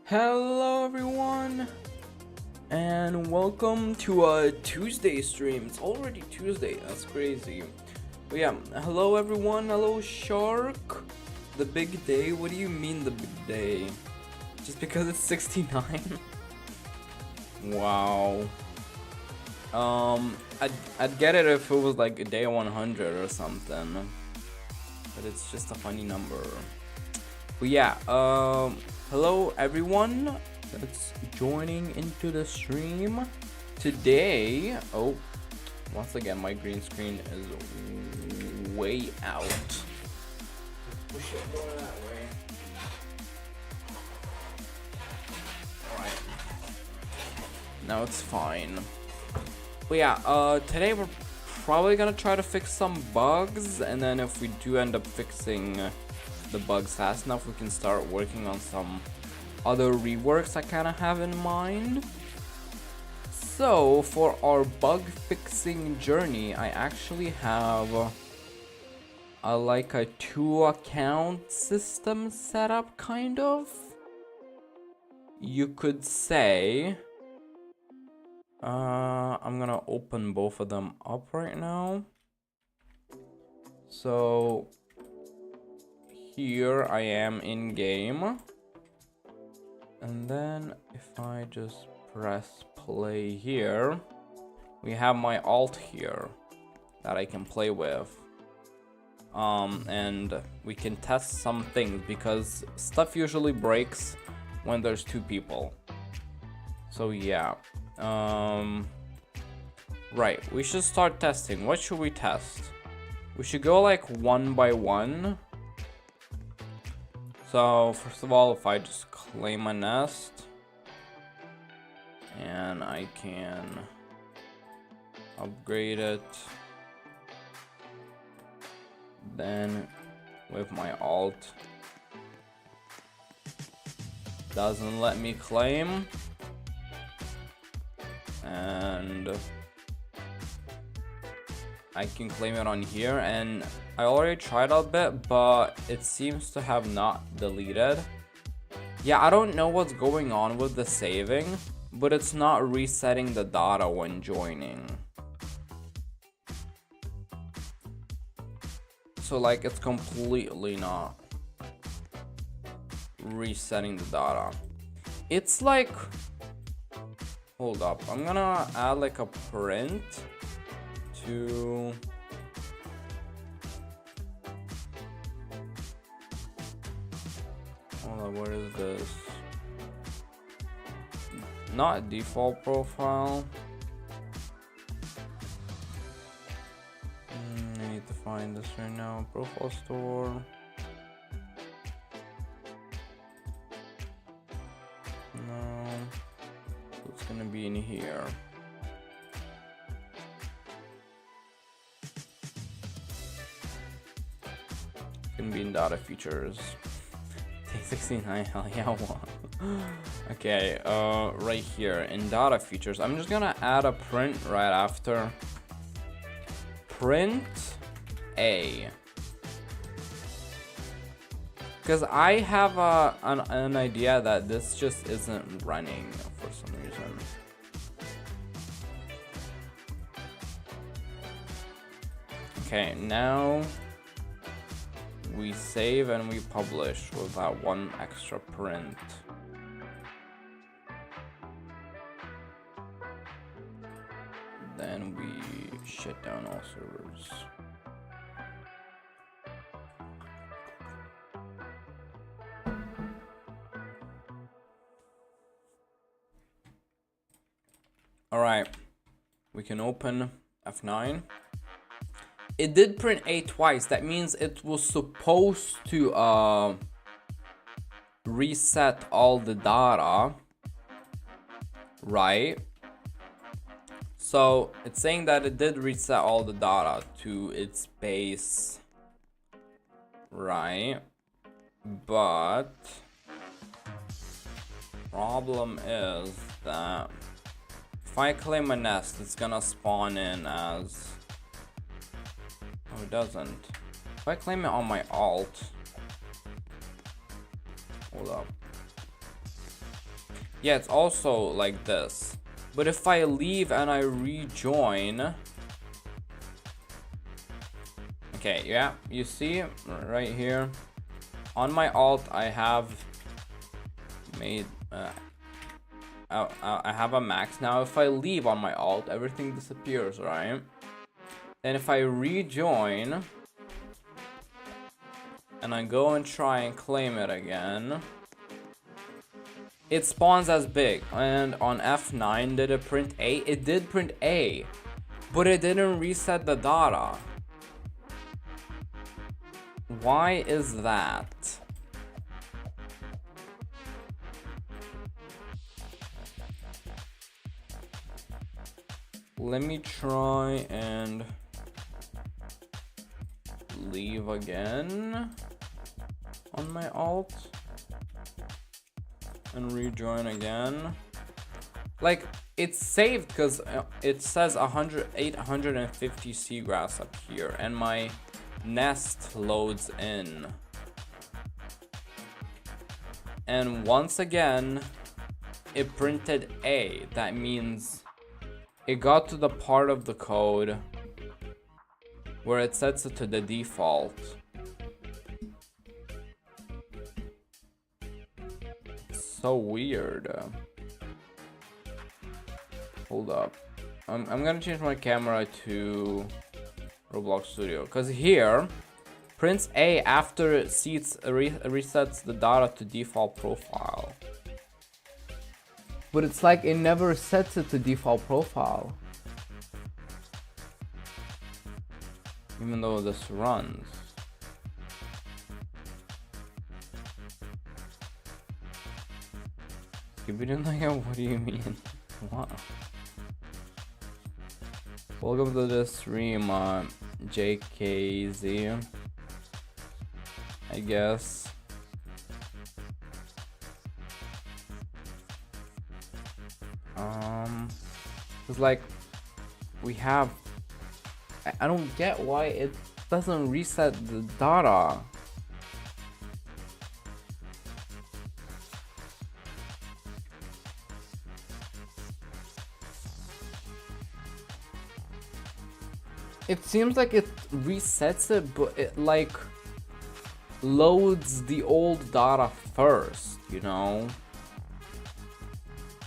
Hello everyone, and welcome to a Tuesday stream. It's already Tuesday, that's crazy. But yeah, hello everyone, hello Shark. The big day? What do you mean the big day? Just because it's 69? Wow. I'd get it if it was like a day 100 or something. But it's just a funny number. But yeah, hello everyone that's joining into the stream today. Oh, once again my green screen is way out. Push it more that way. Alright. Now it's fine. But yeah, today we're probably gonna try to fix some bugs, and then if we do end up fixing the bugs fast enough, we can start working on some other reworks I kind of have in mind. So for our bug fixing journey, I actually have like a 2-account system set up, kind of, you could say. I'm gonna open both of them up right now. So here I am in game, and then if I just press play here, we have my alt here that I can play with, and we can test some things because stuff usually breaks when there's 2 people. So yeah, right, we should start testing. What should we test? We should go like one by one. So first of all, if I just claim a nest, and I can upgrade it, then with my alt, doesn't let me claim, and I can claim it on here, and I already tried a bit, but it seems to have not deleted. Yeah, I don't know what's going on with the saving, but it's not resetting the data when joining. So like, it's completely not resetting the data. It's like, hold up, I'm gonna add like a print to what is this? Not default profile. I need to find this right now. Profile store. No, it's gonna be in here. Can be in data features. Take 69, hell yeah, one. Okay, right here in data features, I'm just gonna add a print right after. Print A. Because I have an idea that this just isn't running for some reason. Okay, now we save and we publish with that one extra print. Then we shut down all servers. Alright, we can open F9. It did print A twice. That means it was supposed to reset all the data, right? So it's saying that it did reset all the data to its base, right? But problem is that if I claim a nest, it's gonna spawn in as... Oh, it doesn't. If I claim it on my alt... Hold up. Yeah, it's also like this. But if I leave and I rejoin... Okay, yeah, you see right here. On my alt, I have made... I have a max. Now if I leave on my alt, everything disappears, right? And if I rejoin and I go and try and claim it again, it spawns as big. And on F9, did it print A? It did print A, but it didn't reset the data. Why is that? Let me try and leave again on my alt and rejoin again. Like, it's saved because it says 850 seagrass up here and my nest loads in. And once again, it printed A. That means it got to the part of the code where it sets it to the default. It's so weird. Hold up. I'm gonna change my camera to Roblox Studio. Because here, prints A after it resets the data to default profile. But it's like it never sets it to default profile. Even though this runs. What do you mean? What? Welcome to the stream, JKZ. I guess. It's like we have... I don't get why it doesn't reset the data. It seems like it resets it, but it like loads the old data first, you know?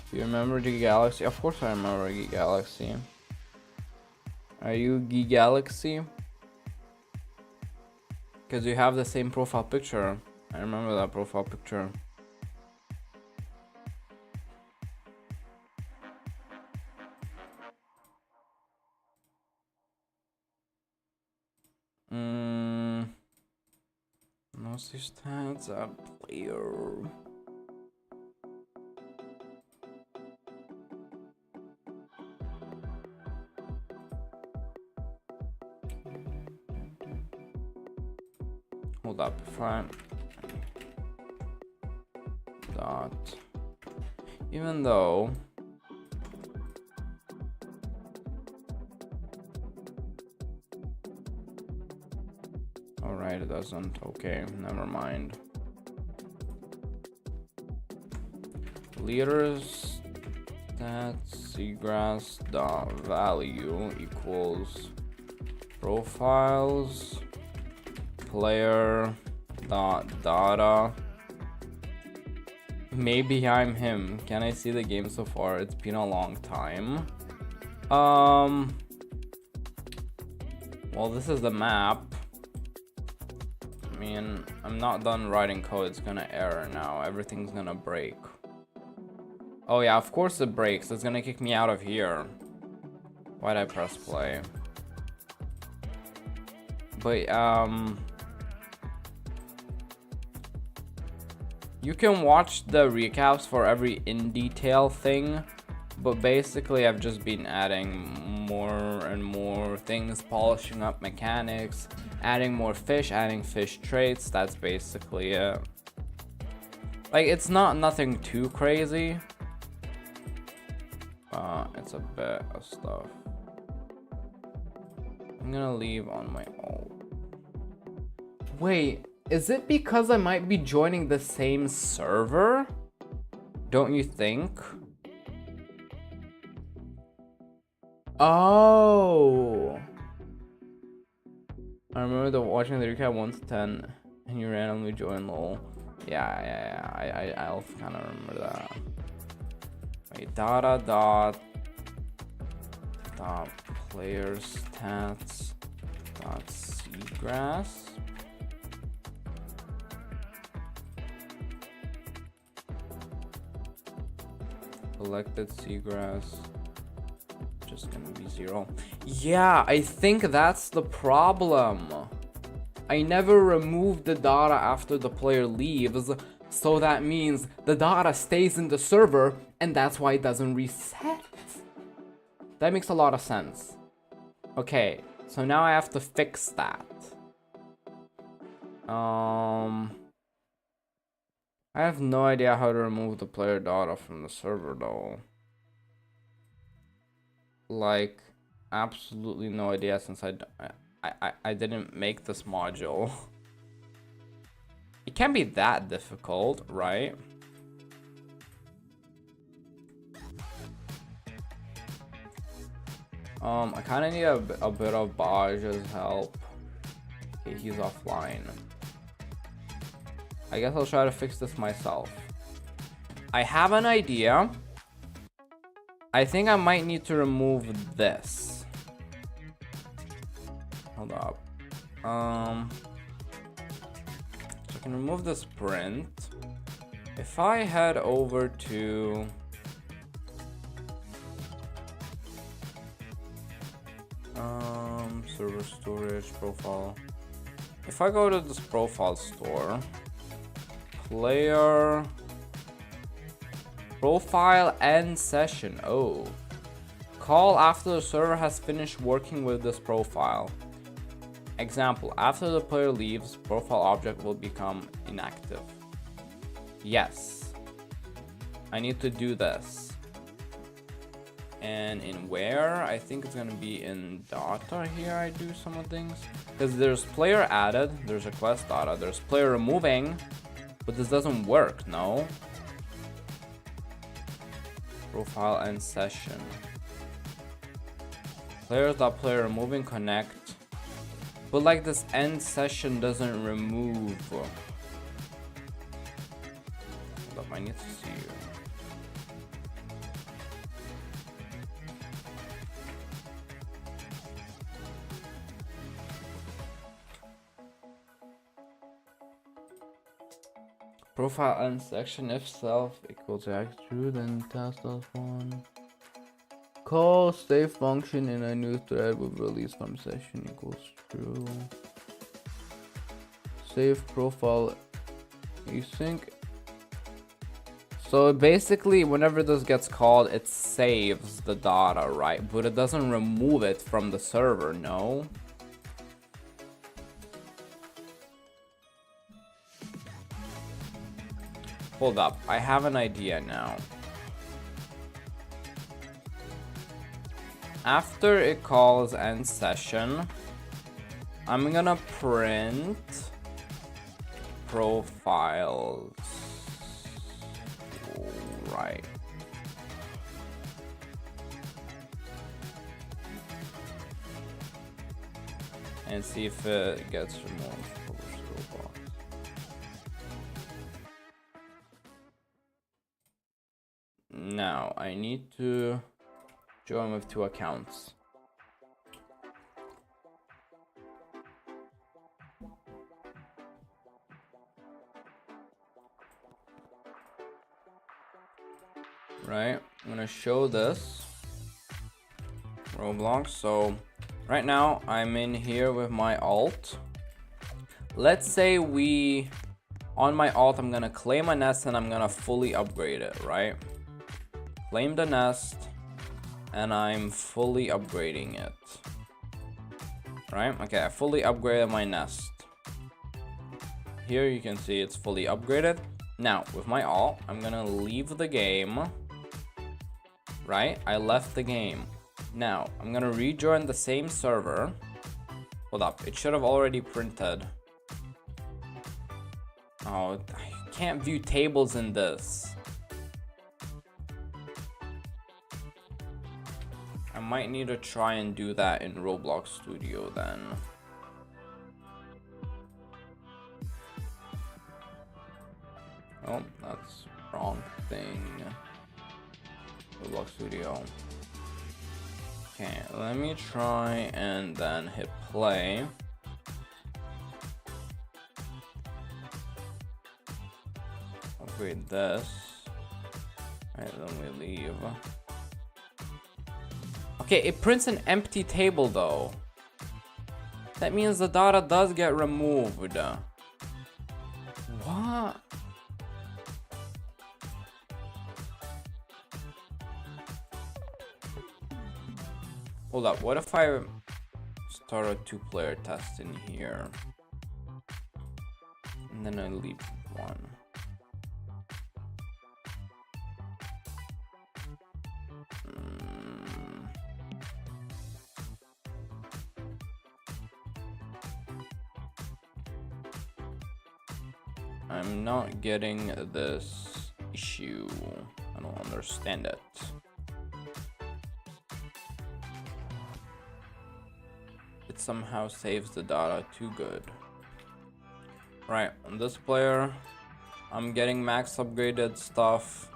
Do you remember Geek Galaxy? Of course I remember Geek Galaxy. Are you Geek Galaxy? Because you have the same profile picture. I remember that profile picture. Mostly stats at player. Hold hold up. Dot. Even though alright, it doesn't. Okay, never mind. Leaders stats seagrass dot value equals profiles player dot data. Maybe I'm him. Can I see the game so far? It's been a long time. Well, this is the map. I mean, I'm not done writing code. It's gonna error now. Everything's gonna break. Oh yeah, of course it breaks. It's gonna kick me out of here. Why'd I press play? But you can watch the recaps for every in detail thing, but basically I've just been adding more and more things, polishing up mechanics, adding more fish, adding fish traits. That's basically it. Like, it's nothing too crazy. It's a bit of stuff. I'm gonna leave on my own. Wait, is it because I might be joining the same server? Don't you think? Oh. I remember watching the recap 1 to 10 and you randomly join LOL. Yeah. I'll kind of remember that. Wait, data dot player stats dot seagrass. Collected seagrass. Just gonna be 0. Yeah, I think that's the problem. I never removed the data after the player leaves, so that means the data stays in the server, and that's why it doesn't reset. That makes a lot of sense. Okay, so now I have to fix that. I have no idea how to remove the player data from the server though. Like, absolutely no idea, since I didn't make this module. It can't be that difficult, right? I kind of need a bit of Baj's help. Okay, he's offline. I guess I'll try to fix this myself. I have an idea. I think I might need to remove this. Hold up. So I can remove this print. If I head over to server storage profile. If I go to this profile store, player profile end session. Oh, call after the server has finished working with this profile. Example, after the player leaves, profile object will become inactive. Yes, I need to do this. And in where? I think it's gonna be in data here. I do some of things, because there's player added, there's request data, there's player removing, but this doesn't work. No. Profile end session. Players.player removing connect. But like, this end session doesn't remove. Hold up, I need to see you. Profile end section, if self equals x true, then test us one. Call save function in a new thread with release from session equals true. Save profile async. So basically, whenever this gets called, it saves the data, right? But it doesn't remove it from the server, no? Hold up, I have an idea now. After it calls end session, I'm gonna print profiles. Right. And see if it gets removed. Now I need to join with 2 accounts. Right, I'm gonna show this Roblox. So right now I'm in here with my alt. Let's say on my alt, I'm gonna claim a nest and I'm gonna fully upgrade it, right? Claim the nest and I'm fully upgrading it. Right, okay, I fully upgraded my nest. Here you can see it's fully upgraded. Now with my alt, I'm gonna leave the game. Right, I left the game. Now I'm gonna rejoin the same server. Hold up, it should have already printed. Oh, I can't view tables in this. I might need to try and do that in Roblox Studio then. Oh, that's wrong thing. Roblox Studio. Okay, let me try and then hit play. Upgrade this. Alright, then we leave. Okay, it prints an empty table though. That means the data does get removed. What? Hold up, what if I start a 2-player test in here? And then I leave 1. I'm not getting this issue. I don't understand it. It somehow saves the data too good. Right, on this player, I'm getting max upgraded stuff.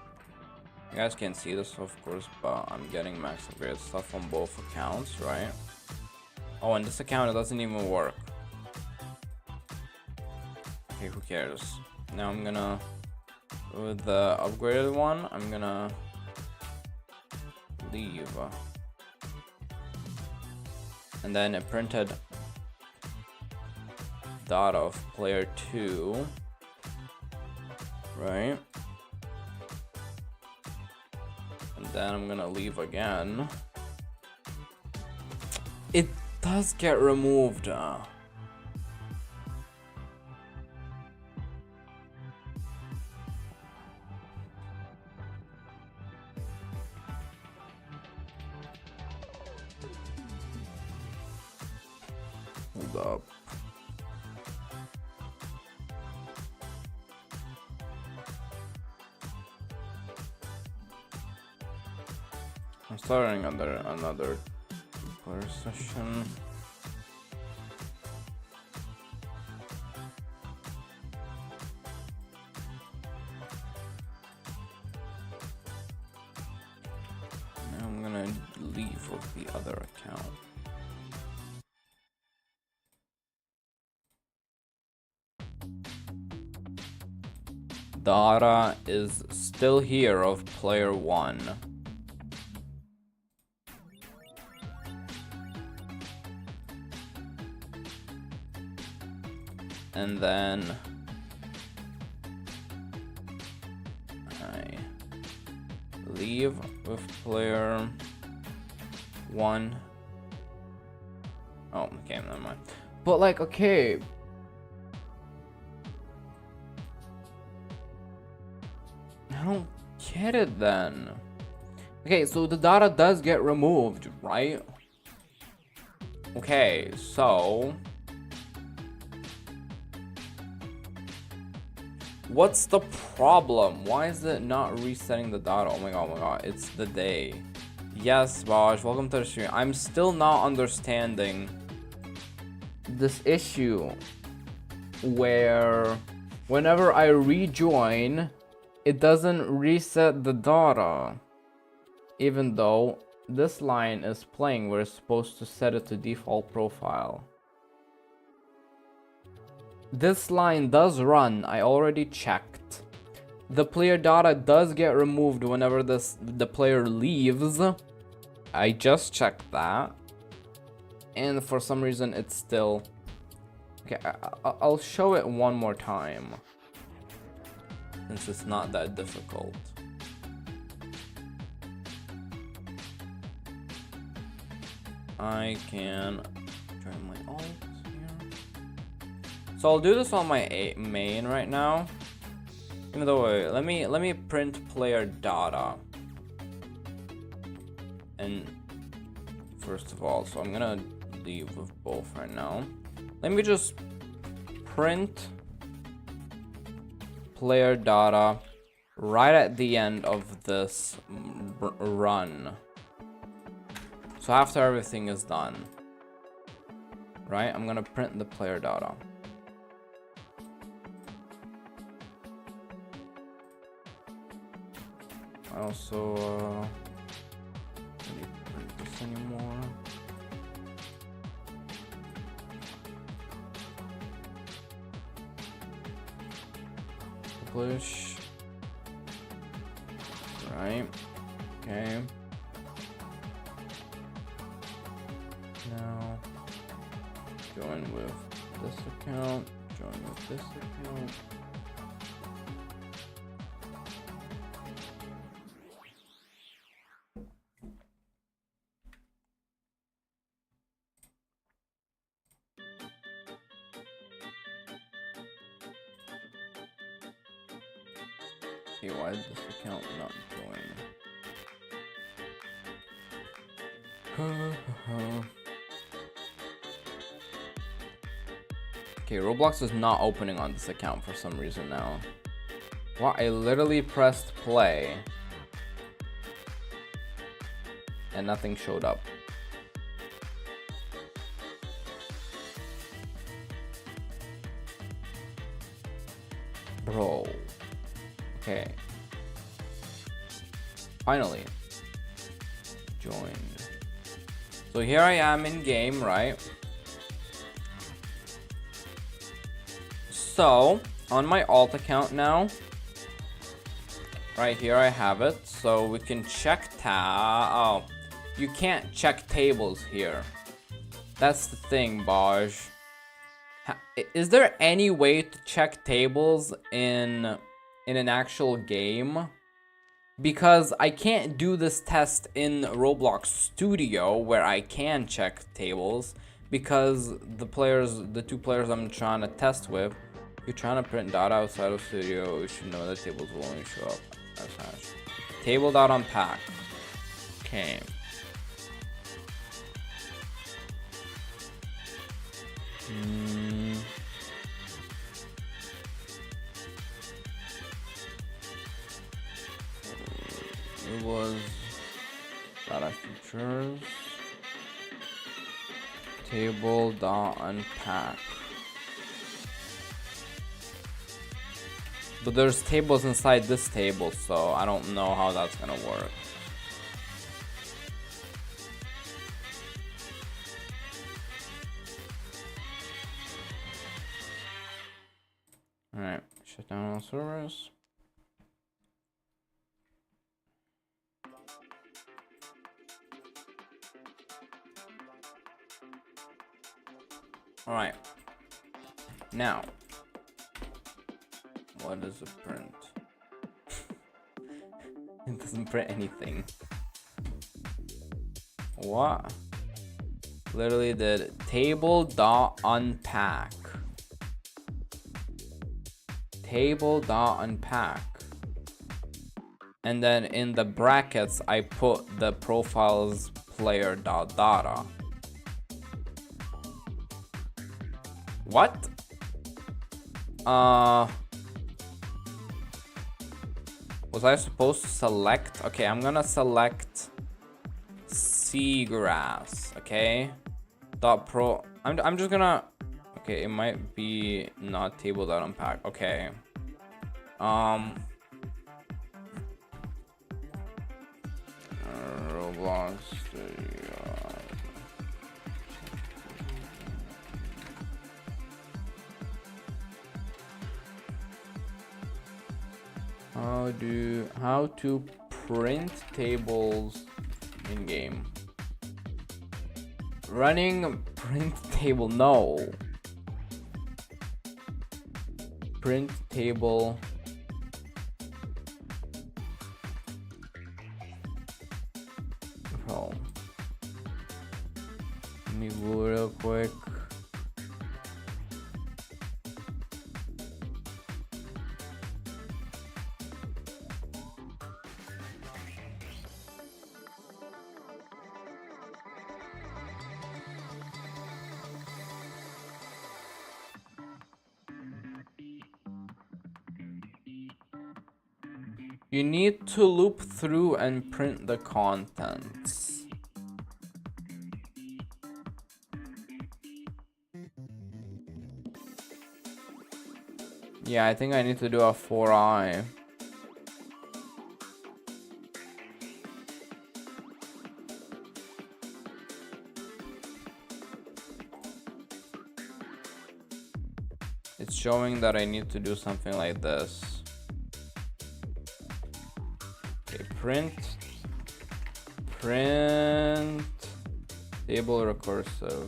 You guys can't see this, of course, but I'm getting max upgraded stuff on both accounts, right? Oh, and this account, it doesn't even work. Okay, who cares? Now I'm gonna, with the upgraded one, I'm gonna leave. And then it printed data of player 2, right? And then I'm gonna leave again. It does get removed. Hold up. I'm starting another player session. Now I'm gonna leave with the other account. Data is still here of player 1. And then I leave with player 1. Oh, okay, never mind. But like, okay. I don't get it then. Okay, so the data does get removed, right? Okay, so what's the problem? Why is it not resetting the data? Oh my god, it's the day. Yes, Bosh, welcome to the stream. I'm still not understanding this issue where whenever I rejoin, it doesn't reset the data. Even though this line is playing, we're supposed to set it to default profile. This line does run, I already checked. The player data does get removed whenever the player leaves. I just checked that. And for some reason it's still... Okay, I'll show it one more time, since it's not that difficult. I can join my alt here. So I'll do this on my main right now. Even though, wait, let me print player data. And first of all, so I'm gonna leave with both right now. Let me just print player data right at the end of this run. So after everything is done, right, I'm gonna print the player data. I also don't need to print this anymore. Publish. Right. Okay. Now join with this account. Join with this account. Okay, why is this account not join? Okay, Roblox is not opening on this account for some reason now. Well, I literally pressed play and nothing showed up. Bro. Okay. Finally. Joined. So here I am in game, right? So, on my alt account now, right here I have it. So we can check oh, you can't check tables here. That's the thing, Baj. Is there any way to check tables in an actual game? Because I can't do this test in Roblox Studio where I can check tables, because the two players I'm trying to test with, if you're trying to print data outside of Studio, you should know that tables will only show up as hash. Table.unpack. Okay. It was data features. Table.unpack. But there's tables inside this table, so I don't know how that's gonna work. Alright, shut down all servers. Alright. Now, what is a print? It doesn't print anything. What? Literally did table.unpack. Table.unpack. And then in the brackets, I put the profiles player dot data. What? Was I supposed to select? Okay, I'm gonna select seagrass. Okay. Dot pro. I'm just gonna. Okay, it might be not table.unpack. Okay. Roblox. How to print tables in game. Running print table, no. Print table. Bro. Let me go real quick. You need to loop through and print the contents. Yeah, I think I need to do a 4i. It's showing that I need to do something like this. Okay, print table recursive.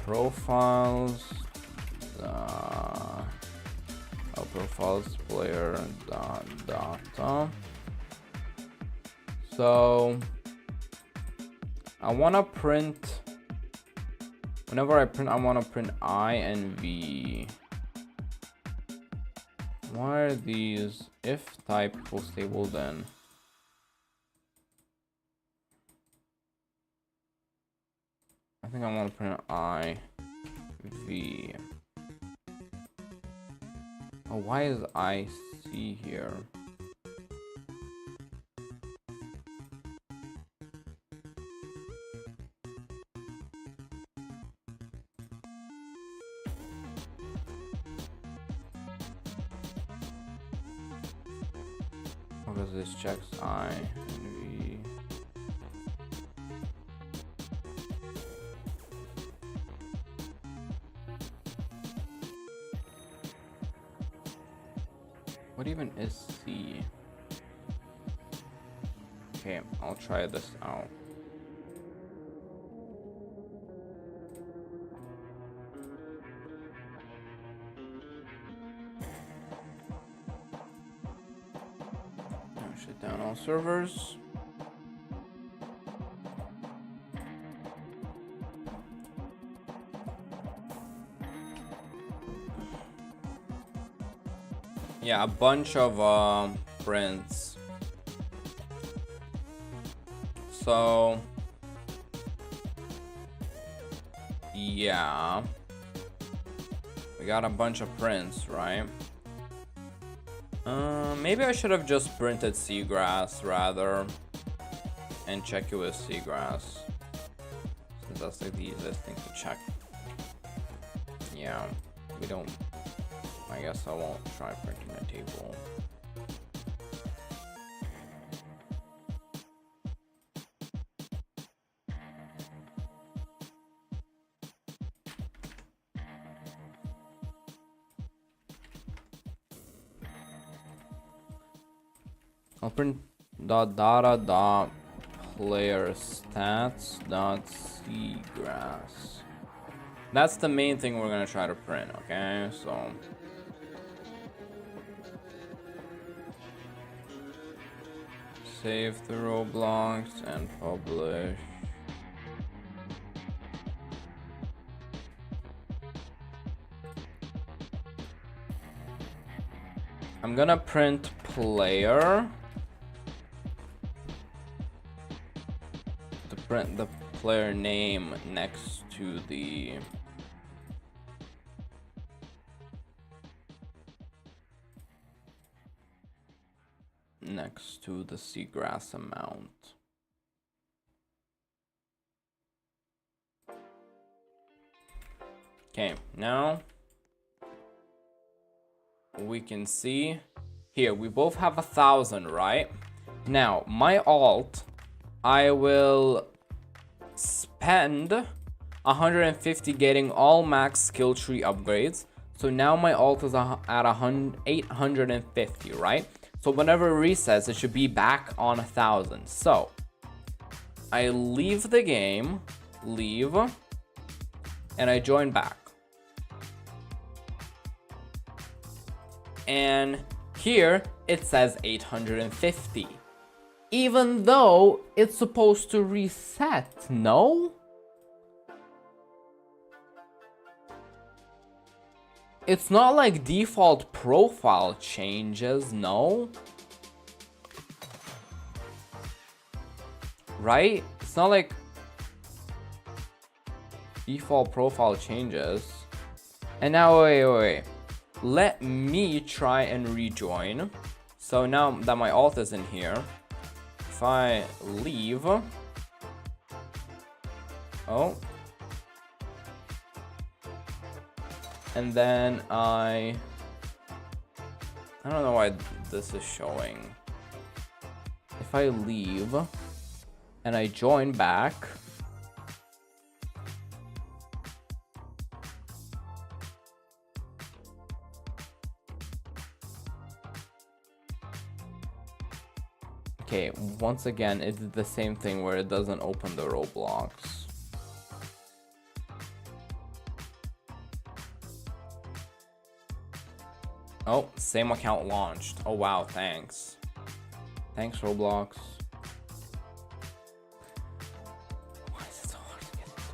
Profiles. Profiles player data. So I want to print. Whenever I print, I want to print I and V. Why are these if type equals table then? I think I want to print I, V. Oh, why is I, C here? Because this checks I and V. What even is C? Okay, I'll try this out. Shut down all servers. Yeah, a bunch of prints. So yeah, we got a bunch of prints, right? Maybe I should have just printed seagrass rather and check it with seagrass, since that's like the easiest thing to check. Yeah, we don't. I guess I won't try printing a table. I'll print data player stats seagrass. That's the main thing we're gonna try to print, okay? So save the Roblox and publish. I'm gonna print player to print the player name next to the seagrass amount. Okay, now we can see here we both have 1,000, right? Now my alt, I will spend 150 getting all max skill tree upgrades. So now my alt is at 850, right? So whenever it resets, it should be back on 1,000. So I leave the game, and I join back. And here it says 850. Even though it's supposed to reset, no? It's not like default profile changes, no? Right? It's not like default profile changes. And now, wait. Let me try and rejoin. So now that my alt is in here, if I leave, oh, and then I don't know why this is showing. If I leave and I join back, okay, once again, it did the same thing where it doesn't open the Roblox. Oh, same account launched. Oh wow, thanks. Thanks, Roblox. Why is it so hard to get into a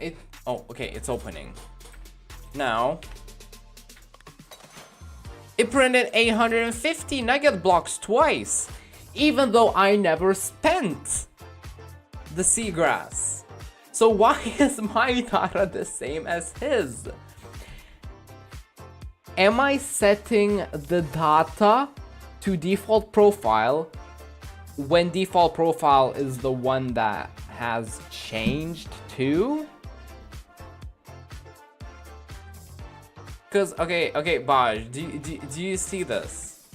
game? Oh, okay, it's opening. Now, it printed 850 nugget blocks twice, even though I never spent the seagrass. So why is my data the same as his? Am I setting the data to default profile when default profile is the one that has changed too? Because, okay, Baj, do you see this?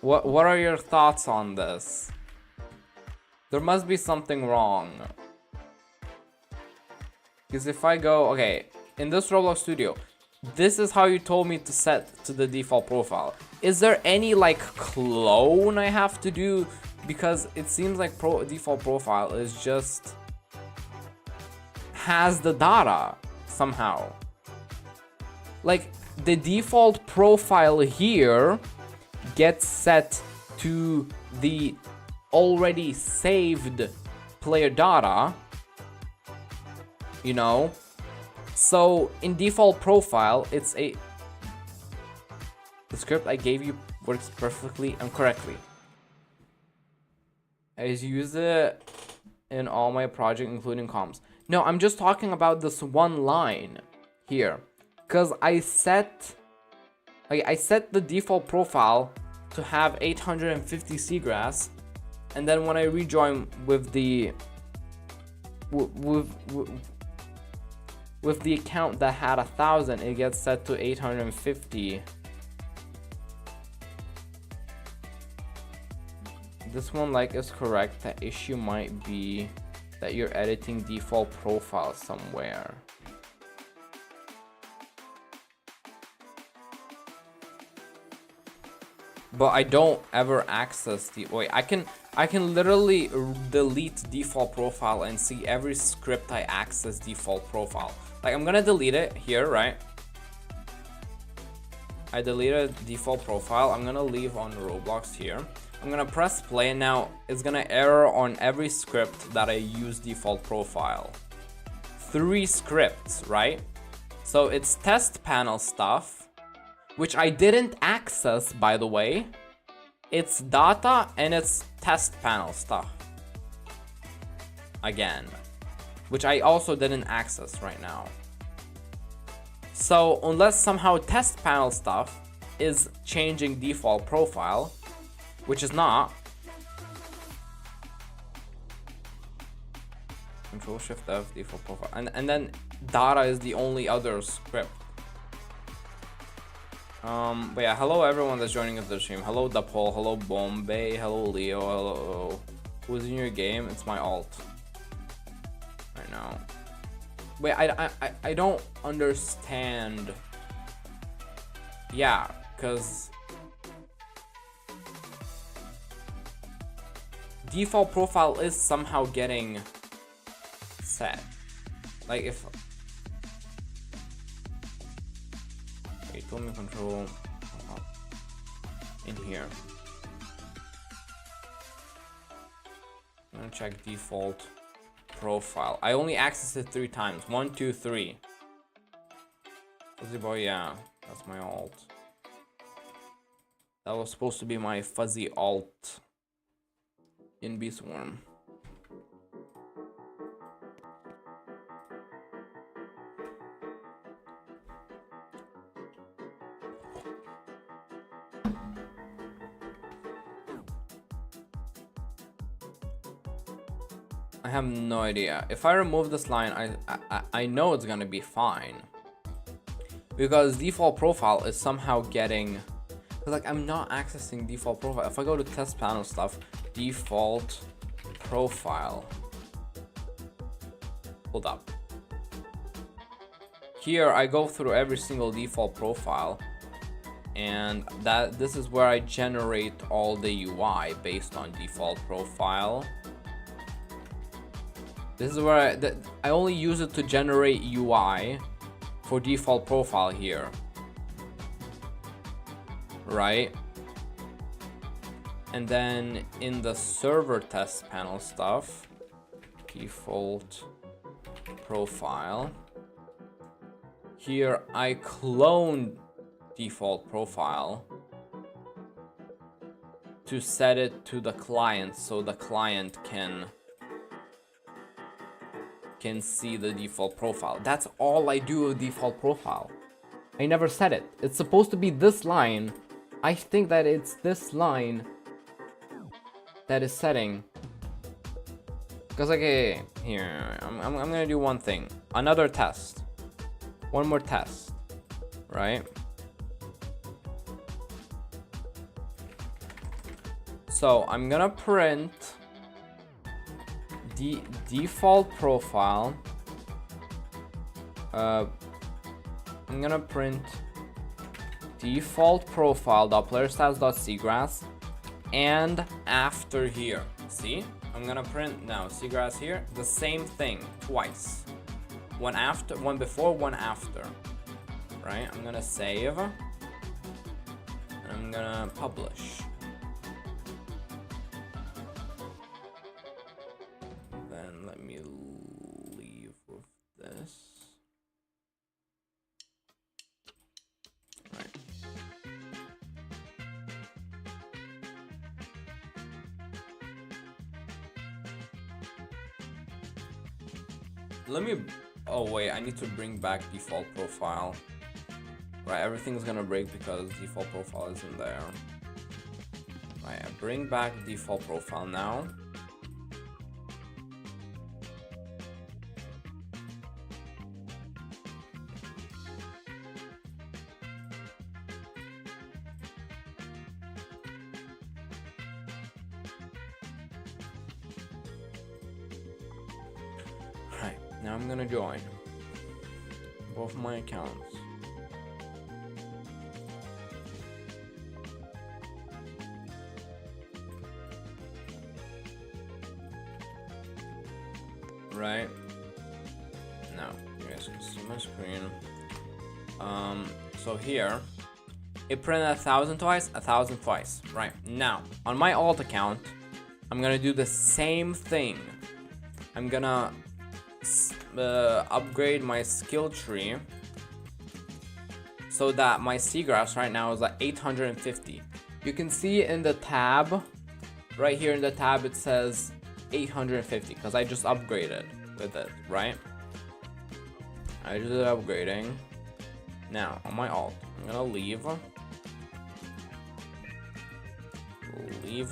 What are your thoughts on this? There must be something wrong. Because if I go, okay, in this Roblox Studio, this is how you told me to set to the default profile. Is there any like clone I have to do? Because it seems like default profile is just has the data somehow. Like the default profile here gets set to the already saved player data, you know? So in default profile, it's the script I gave you works perfectly and correctly. I use it in all my projects, including comms. No, I'm just talking about this one line here. Because I set the default profile to have 850 seagrass, and then when I rejoin with the with the account that had 1,000, it gets set to 850. This one like is correct. The issue might be that you're editing default profile somewhere. But I don't ever access the wait. I can literally delete default profile and see every script I access default profile. Like I'm gonna delete it here, right? I deleted default profile. I'm gonna leave on Roblox here. I'm gonna press play. Now it's gonna error on every script that I use default profile. 3 scripts, right? So it's test panel stuff, which I didn't access, by the way. It's data and it's test panel stuff. Again, which I also didn't access right now. So unless somehow test panel stuff is changing default profile, which is not. Control Shift F default profile, and then data is the only other script. But yeah, hello everyone that's joining us the stream. Hello Dapol, hello Bombay, hello Leo, hello. Who's in your game? It's my alt. Right now. Wait, I don't understand. Yeah, cause default profile is somehow getting set. Like if wait, told me control in here. I'm gonna check default profile. I only accessed it 3 times. 1, 2, 3. Fuzzy boy, yeah, that's my alt. That was supposed to be my fuzzy alt in Bee Swarm. I have no idea. If I remove this line, I know it's gonna be fine. Because default profile is somehow getting... Like, I'm not accessing default profile. If I go to test panel stuff, default profile. Hold up. Here, I go through every single default profile. And this is where I generate all the UI based on default profile. This is where I only use it to generate UI for default profile here. Right? And then in the server test panel stuff, default profile. Here I clone default profile to set it to the client so the client can see the default profile. That's all I do with default profile. I never set it. It's supposed to be this line. I think that it's this line that is setting. Because okay, here, I'm gonna do one thing. Another test. One more test. Right? So I'm gonna print default profile. I'm gonna print default profile.playerstyles.seagrass and after here. See? I'm gonna print now seagrass here. The same thing twice. One after, one before, one after. Right? I'm gonna save. And I'm gonna publish. Then let me leave with this. Right. Let me, oh wait, I need to bring back default profile. Right, everything's gonna break because default profile isn't there. Right, I bring back default profile now. Right, now I'm gonna join both my accounts. Right now, you guys can see my screen. So here it printed 1,000 twice, 1,000 twice. Right, now, on my alt account, I'm gonna do the same thing. I'm gonna upgrade my skill tree so that my seagrass right now is at 850. You can see in the tab, right here in the tab, it says 850 because I just upgraded with it, right? I just did upgrading. Now, on my alt, I'm gonna leave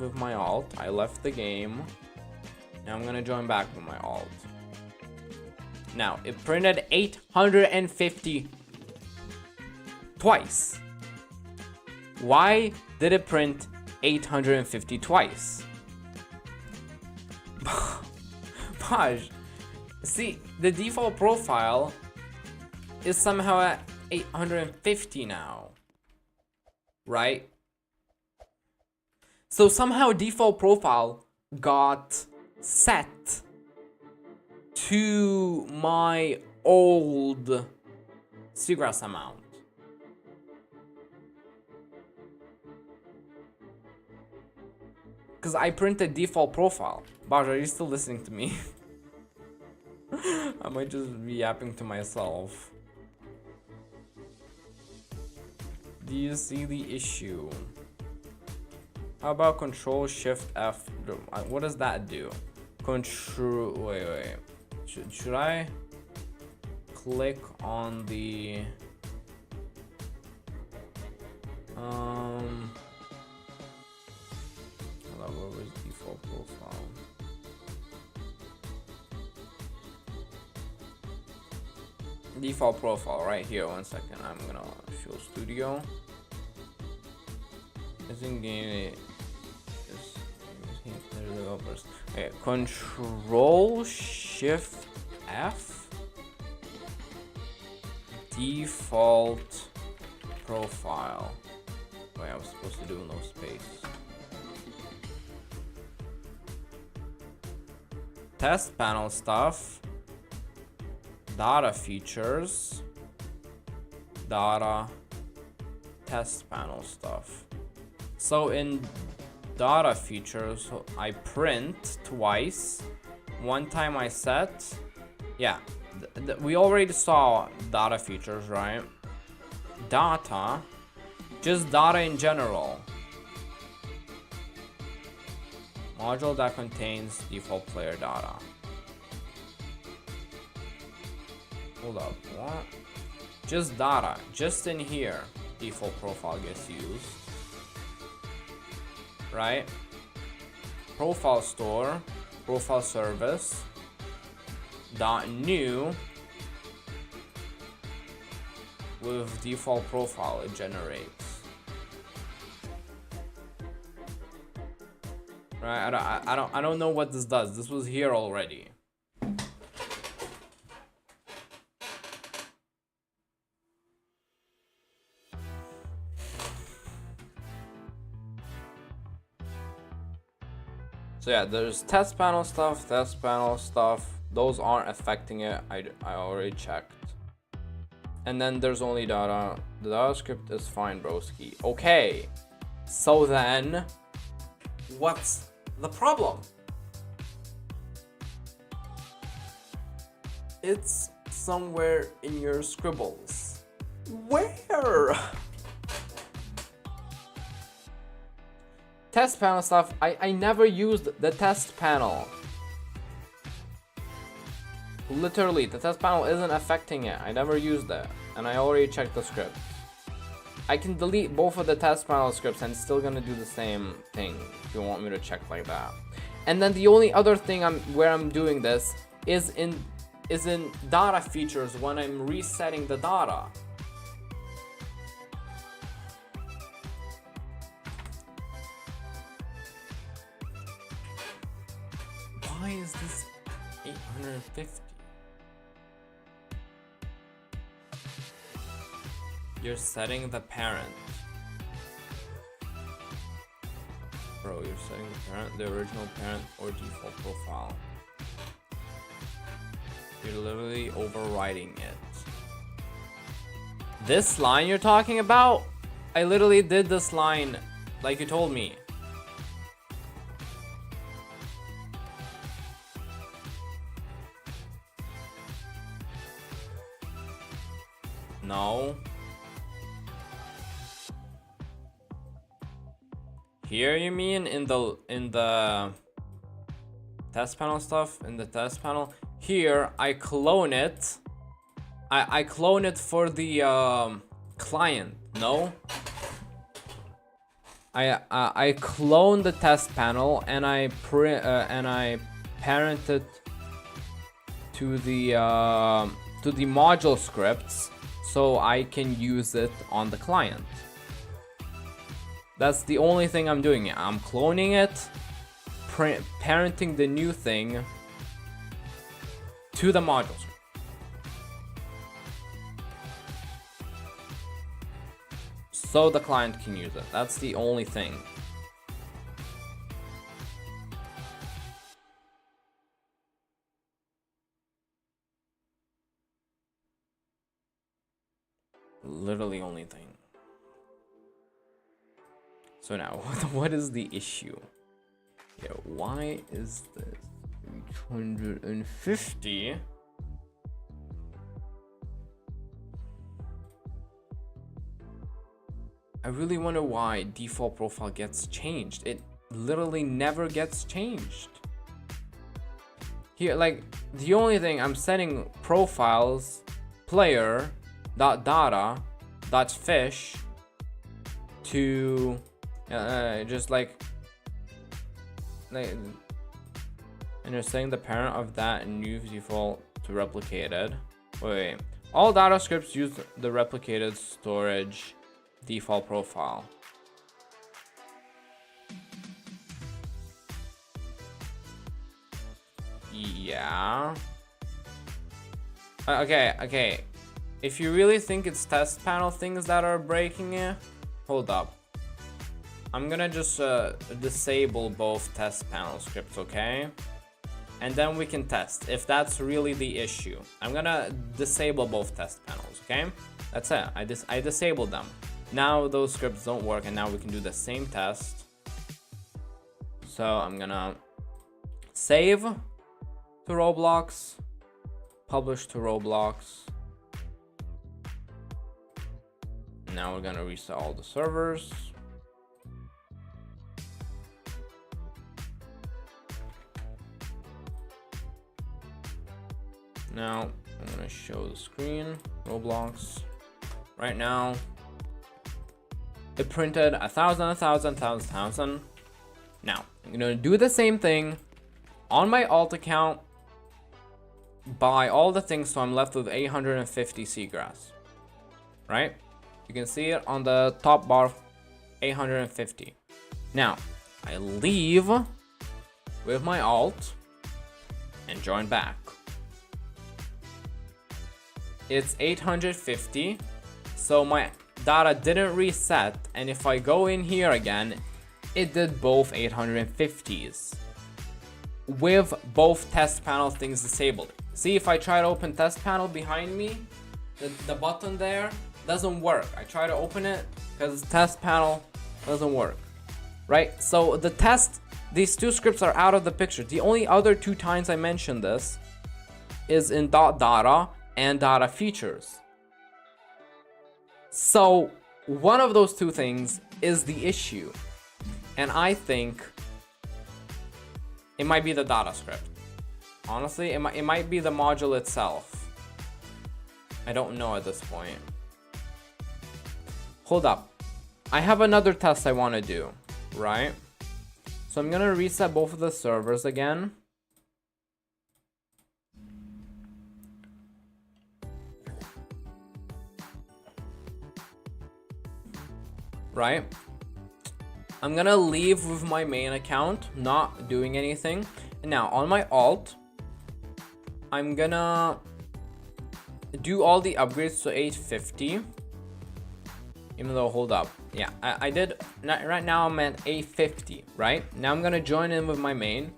with my alt. I left the game. Now I'm gonna join back with my alt. Now, it printed 850 twice. Why did it print 850 twice? Paj, see, the default profile is somehow at 850 now, right? So somehow default profile got set to my old seagrass amount. Because I printed default profile. Baj, are you still listening to me? I might just be yapping to myself. Do you see the issue? How about Control Shift F? What does that do? Control. Wait. Should I click on the hold on, what was default profile? Default profile right here. 1 second. I'm gonna show Studio. It's in game. Developers. Okay, Control Shift F. Default profile. Wait, I was supposed to do no space. Test panel stuff. Data features. Data. Test panel stuff. So in data features, I print twice. One time I set. Yeah, we already saw data features, right? Data. Just data in general. Module that contains default player data. Hold up, what? Just data, just in here, default profile gets used. Right? Profile store, profile service, dot new with default profile it generates. Right? I don't know what this does. This was here already. So yeah, there's test panel stuff. Those aren't affecting it. I already checked. And then there's only data. The data script is fine, broski. Okay. So then, what's the problem? It's somewhere in your scribbles. Where? Test panel stuff, I never used the test panel. Literally, the test panel isn't affecting it. I never used it. And I already checked the script. I can delete both of the test panel scripts and it's still gonna do the same thing if you want me to check like that. And then the only other thing where I'm doing this is in data features when I'm resetting the data. Why is this 850? You're setting the parent. Bro, you're setting the parent, the original parent, or default profile. You're literally overriding it. This line you're talking about? I literally did this line like you told me. No. Here you mean in the test panel stuff? In the test panel? Here I clone it. I clone it for the client. No? I clone the test panel and I parent it to the module scripts so I can use it on the client. That's the only thing I'm doing. I'm cloning it, parenting the new thing to the module script. So the client can use it. That's the only thing. Literally only thing. So now, what is the issue? Yeah, why is this 850? I really wonder why default profile gets changed. It literally never gets changed. Here, like, the only thing I'm setting profiles player.data.fish to just like and you're setting the parent of that new default to replicated. Wait. All data scripts use the replicated storage default profile. Yeah. Okay. If you really think it's test panel things that are breaking it, hold up. I'm gonna just disable both test panel scripts, okay? And then we can test if that's really the issue. I'm gonna disable both test panels, okay? That's it. I disabled them. Now those scripts don't work, and now we can do the same test. So I'm gonna save to Roblox, publish to Roblox. Now we're gonna reset all the servers. Now I'm gonna show the screen, Roblox. Right now, it printed 1,000. Now I'm gonna do the same thing on my alt account. Buy all the things, so I'm left with 850 seagrass. Right? You can see it on the top bar, 850. Now I leave with my alt and join back. It's 850, so my data didn't reset, and if I go in here again, it did both 850s with both test panel things disabled. See, if I try to open test panel behind me, the button there doesn't work. I try to open it because test panel doesn't work, right? So these two scripts are out of the picture. The only other two times I mentioned this is in .data and data features. So one of those two things is the issue, and I think it might be the data script. Honestly, it might be the module itself. I don't know at this point. Hold up, I have another test I want to do, right? So I'm gonna reset both of the servers again. Right? I'm gonna leave with my main account, not doing anything. And now on my alt, I'm gonna do all the upgrades to 850. Even though, hold up. Yeah, I did. Right now I'm at 850, right? Now I'm gonna join in with my main.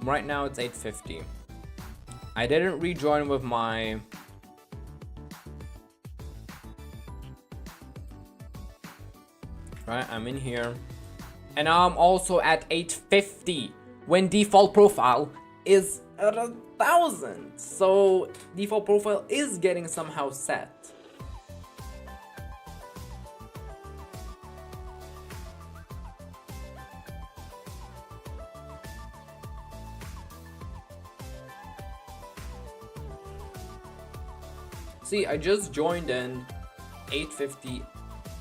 Right now it's 850. I didn't rejoin with my Right, I'm in here. And I'm also at 850 when default profile is at 1000. So default profile is getting somehow set. See, I just joined in 850,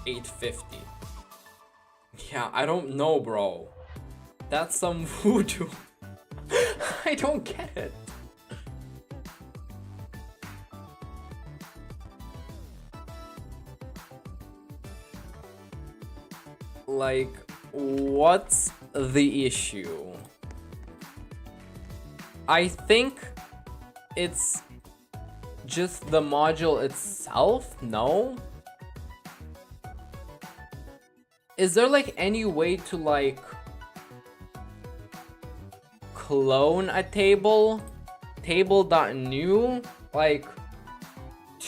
850. Yeah, I don't know, bro. That's some voodoo. I don't get it. Like, what's the issue? I think it's just the module itself? No? Is there like any way to like clone a table? Table.new? Like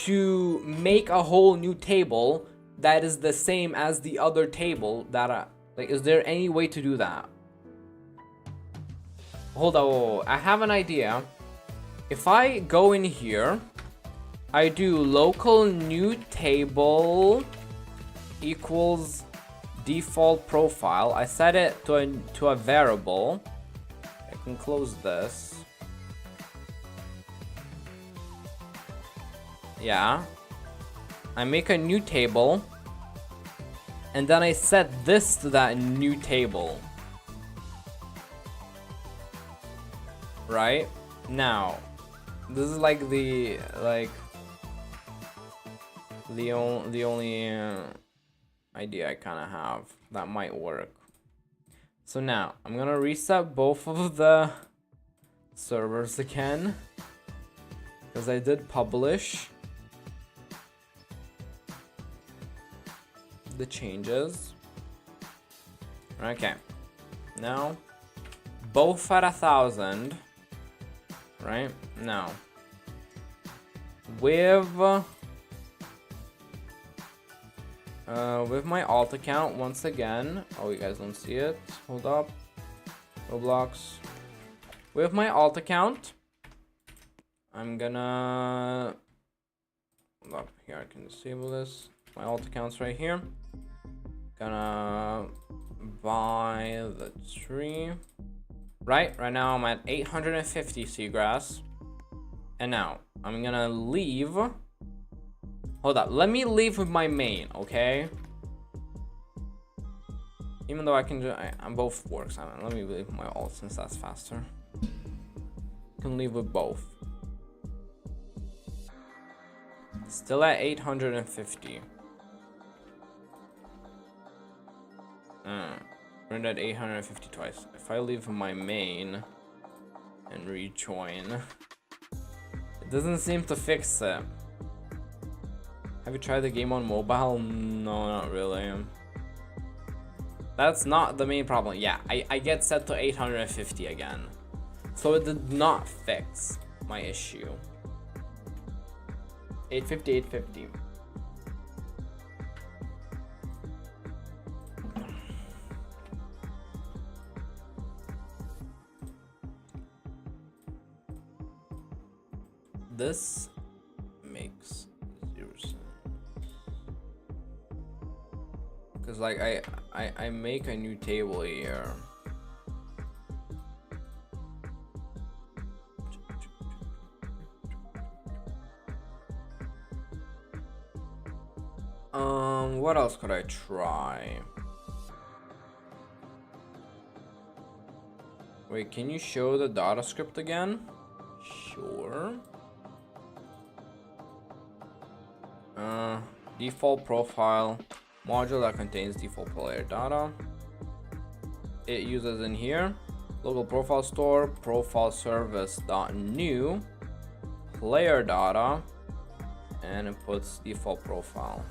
to make a whole new table that is the same as the other table that like, is there any way to do that? Hold on, I have an idea. If I go in here, I do local new table equals default profile. I set it to a variable. I can close this. Yeah. I make a new table. And then I set this to that new table. Right? Now, this is like the only idea I kind of have that might work. So now I'm gonna reset both of the servers again because I did publish the changes. Okay, now both at 1000. Right now with my alt account once again. Oh, you guys don't see it. Hold up. Roblox. With my alt account, I'm gonna hold up here. I can disable this. My alt account's right here. Gonna buy the tree. Right now I'm at 850 seagrass. And now I'm gonna leave. Hold up, let me leave with my main, okay? Even though I can do, both works. Let me leave with my alt since that's faster. Can leave with both. Still at 850. We're at 850 twice. If I leave my main and rejoin, it doesn't seem to fix it. Have you tried the game on mobile? No, not really. That's not the main problem. Yeah, I get set to 850 again. So it did not fix my issue. 850, 850. This makes 0 sense. Cause like I make a new table here. What else could I try? Wait, can you show the data script again? Sure. Default profile module that contains default player data. It uses in here local profile store profile service dot new player data, and it puts default profile.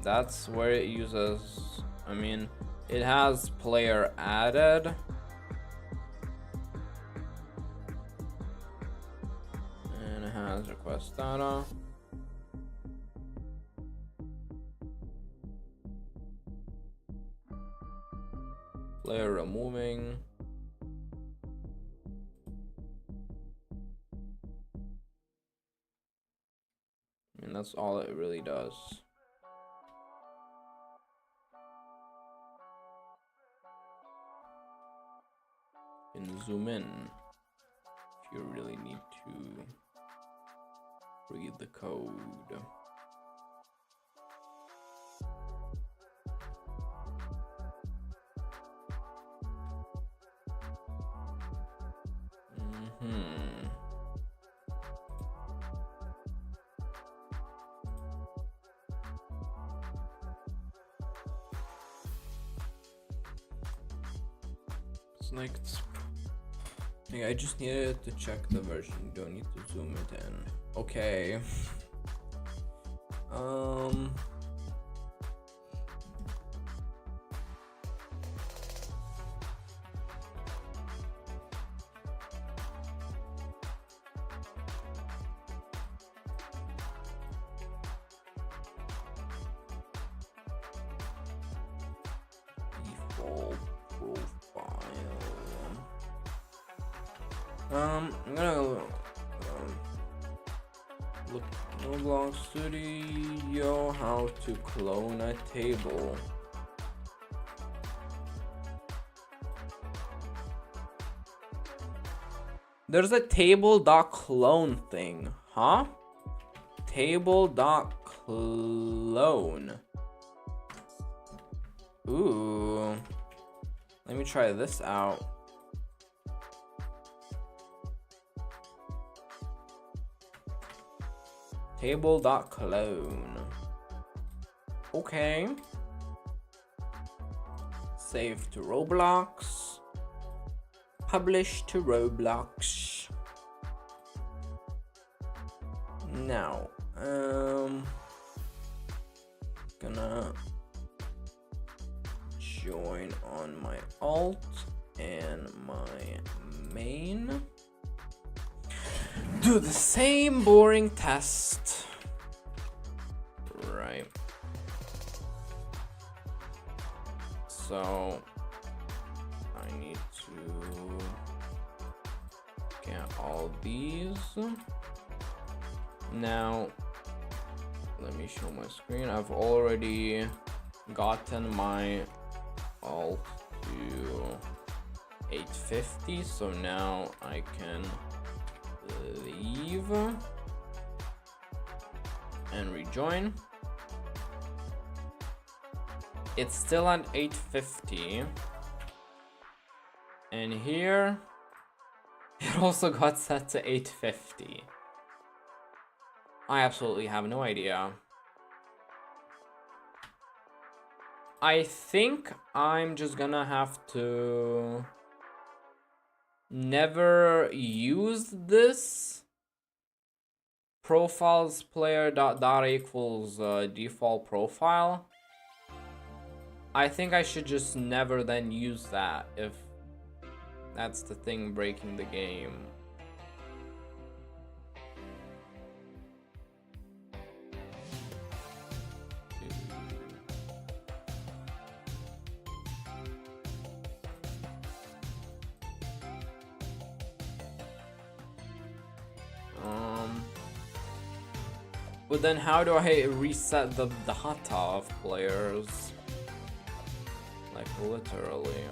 That's where it uses. I mean, it has player added. And it has request data. Player removing. I mean, that's all it really does. You can zoom in if you really need to read the code. It's like I just needed to check the version. You don't need to zoom it in. Okay. Default profile. I'm gonna look Roblox Studio, how to clone a table. There's a table.clone thing, huh? Table.clone. Ooh. Let me try this out. Table.clone. Okay. Save to Roblox. Publish to Roblox. Now, gonna join on my alt and my main. Do the same boring test. Right. So I need to get all these. Now let me show my screen. I've already gotten my alt to 850, so now I can leave and rejoin. It's still at 850, and here it also got set to 850. I absolutely have no idea. I think I'm just gonna have to never use this profiles player dot equals default profile. I think I should just never then use that if that's the thing breaking the game. But then how do I reset the data of players? Like literally.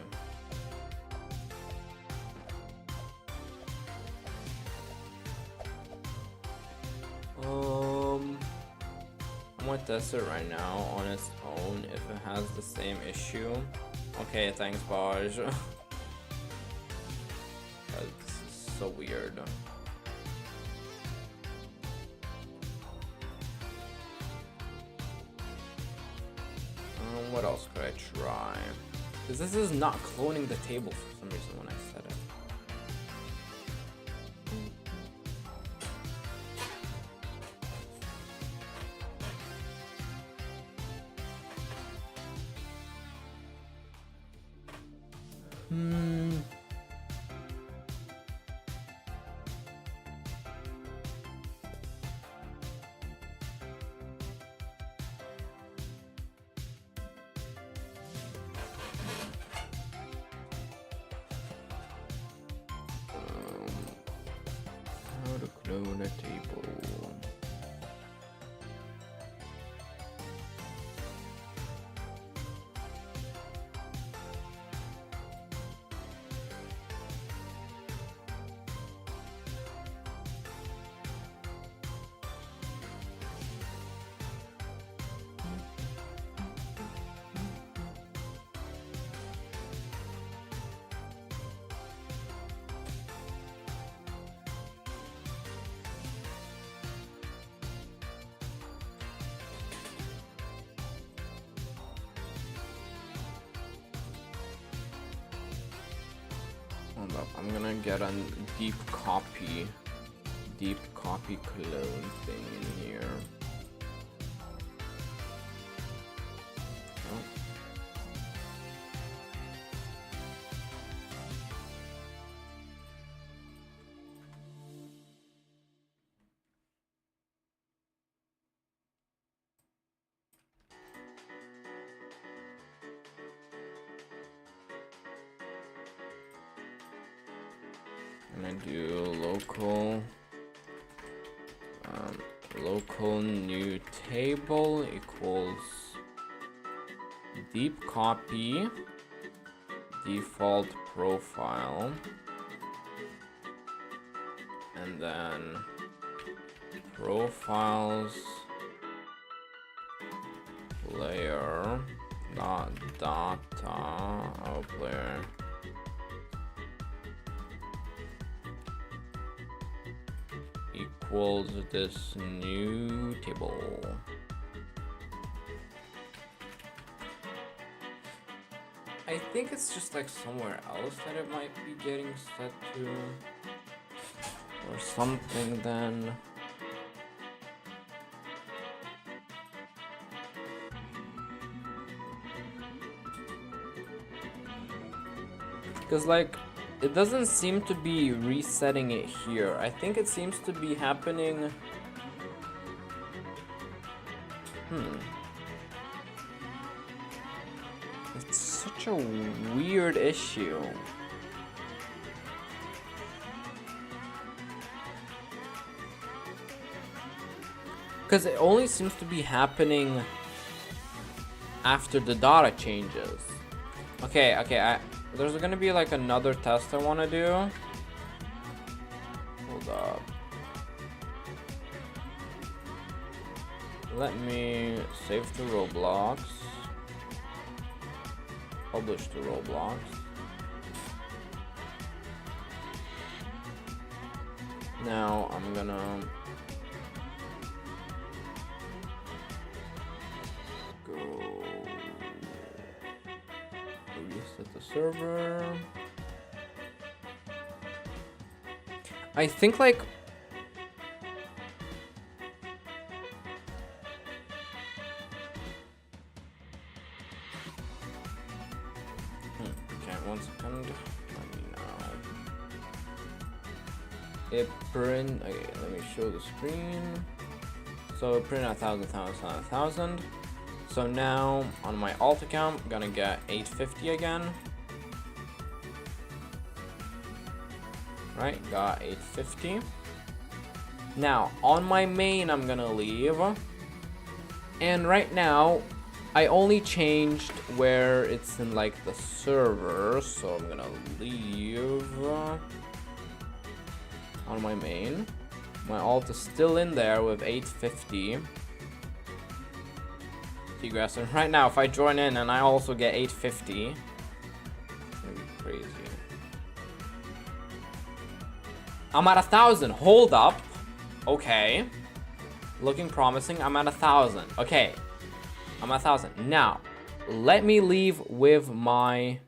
I'm gonna test it right now on its own if it has the same issue. Okay, thanks, Baj. That's so weird. What else could I try? Because this is not cloning the table for some reason when I said it. Hold up, I'm gonna get a deep copy clone thing in here. Oh. I'm gonna do local new table equals deep copy default profile, and then profiles player dot data player equals this new table. I think it's just like somewhere else that it might be getting set to or something then. Because like it doesn't seem to be resetting it here. I think it seems to be happening. It's such a weird issue. Because it only seems to be happening after the data changes. Okay, there's gonna be like another test I wanna do. Hold up. Let me save to Roblox. Publish to Roblox. Now I'm gonna go reset the server. I think like okay, 1 second. Let me know. It print. Okay, let me show the screen. So it print 1,000. So now on my alt account, I'm gonna get 850 again. Right, got 850. Now on my main, I'm gonna leave. And right now, I only changed where it's in like the server, so I'm gonna leave on my main. My alt is still in there with 850. Seagrass, and right now if I join in and I also get 850, it's gonna be crazy. I'm at 1,000. Hold up. Okay. Looking promising. I'm at 1,000. Okay. I'm at 1,000. Now, let me leave with my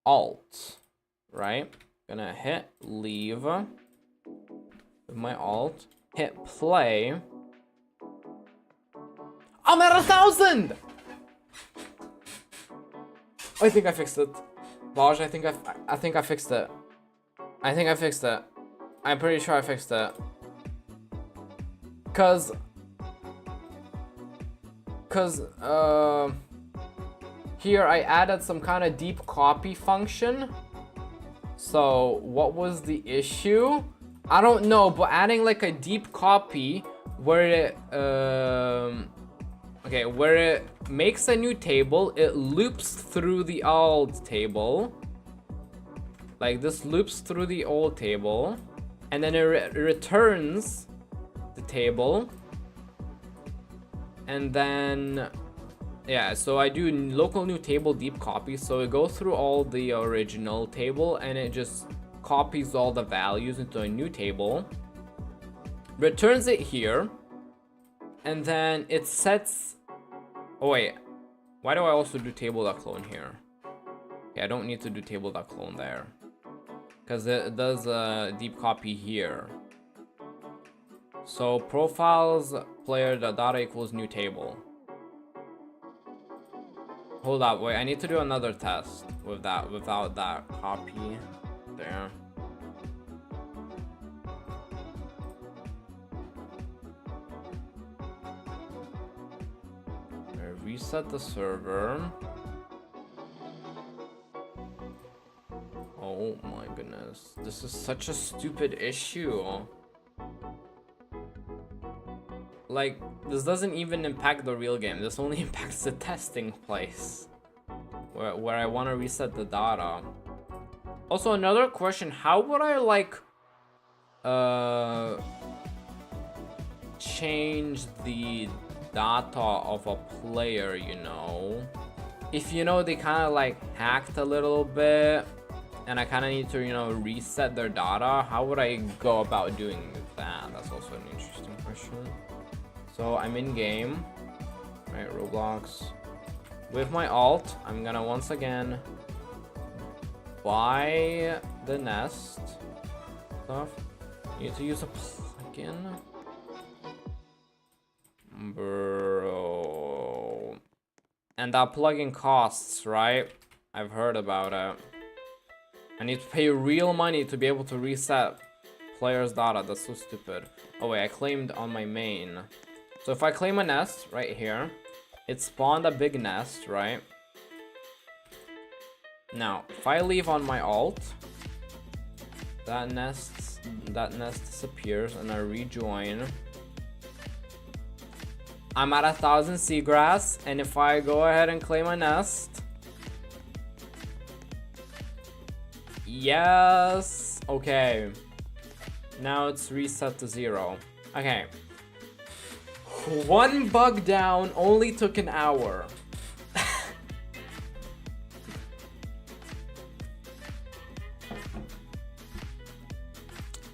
alt. Right? Gonna hit leave with my alt. Hit play. I'm at 1,000. I think I fixed it. Vaj, I think I fixed it. I think I fixed it. I'm pretty sure I fixed it. Cause here I added some kind of deep copy function. So what was the issue? I don't know, but adding like a deep copy where it where it makes a new table, it loops through the old table. Like this loops through the old table, and then it returns the table. And then, yeah, so I do local new table deep copy. So it goes through all the original table and it just copies all the values into a new table, returns it here, and then it sets. Oh wait, why do I also do table.clone here? Okay, I don't need to do table.clone there. Because it does a deep copy here. So profiles player data equals new table. Hold up, wait, I need to do another test with that without that copy there. Reset the server. Oh my goodness. This is such a stupid issue. Like, this doesn't even impact the real game. This only impacts the testing place. Where I want to reset the data. Also, another question. How would I, like, change the data of a player, you know? If, you know, they kind of, like, hacked a little bit, and I kind of need to, you know, reset their data, how would I go about doing that? That's also an interesting question. So I'm in game, right? Roblox. With my alt, I'm gonna once again buy the Nest stuff. You need to use a plugin. Bro. And that plugin costs, right? I've heard about it. I need to pay real money to be able to reset players' data. That's so stupid. Oh wait, I claimed on my main. So if I claim a nest right here, it spawned a big nest, right? Now, if I leave on my alt, that nest disappears, and I rejoin. I'm at 1,000 seagrass, and if I go ahead and claim a nest, yes, okay. Now it's reset to 0. Okay. One bug down only took an hour.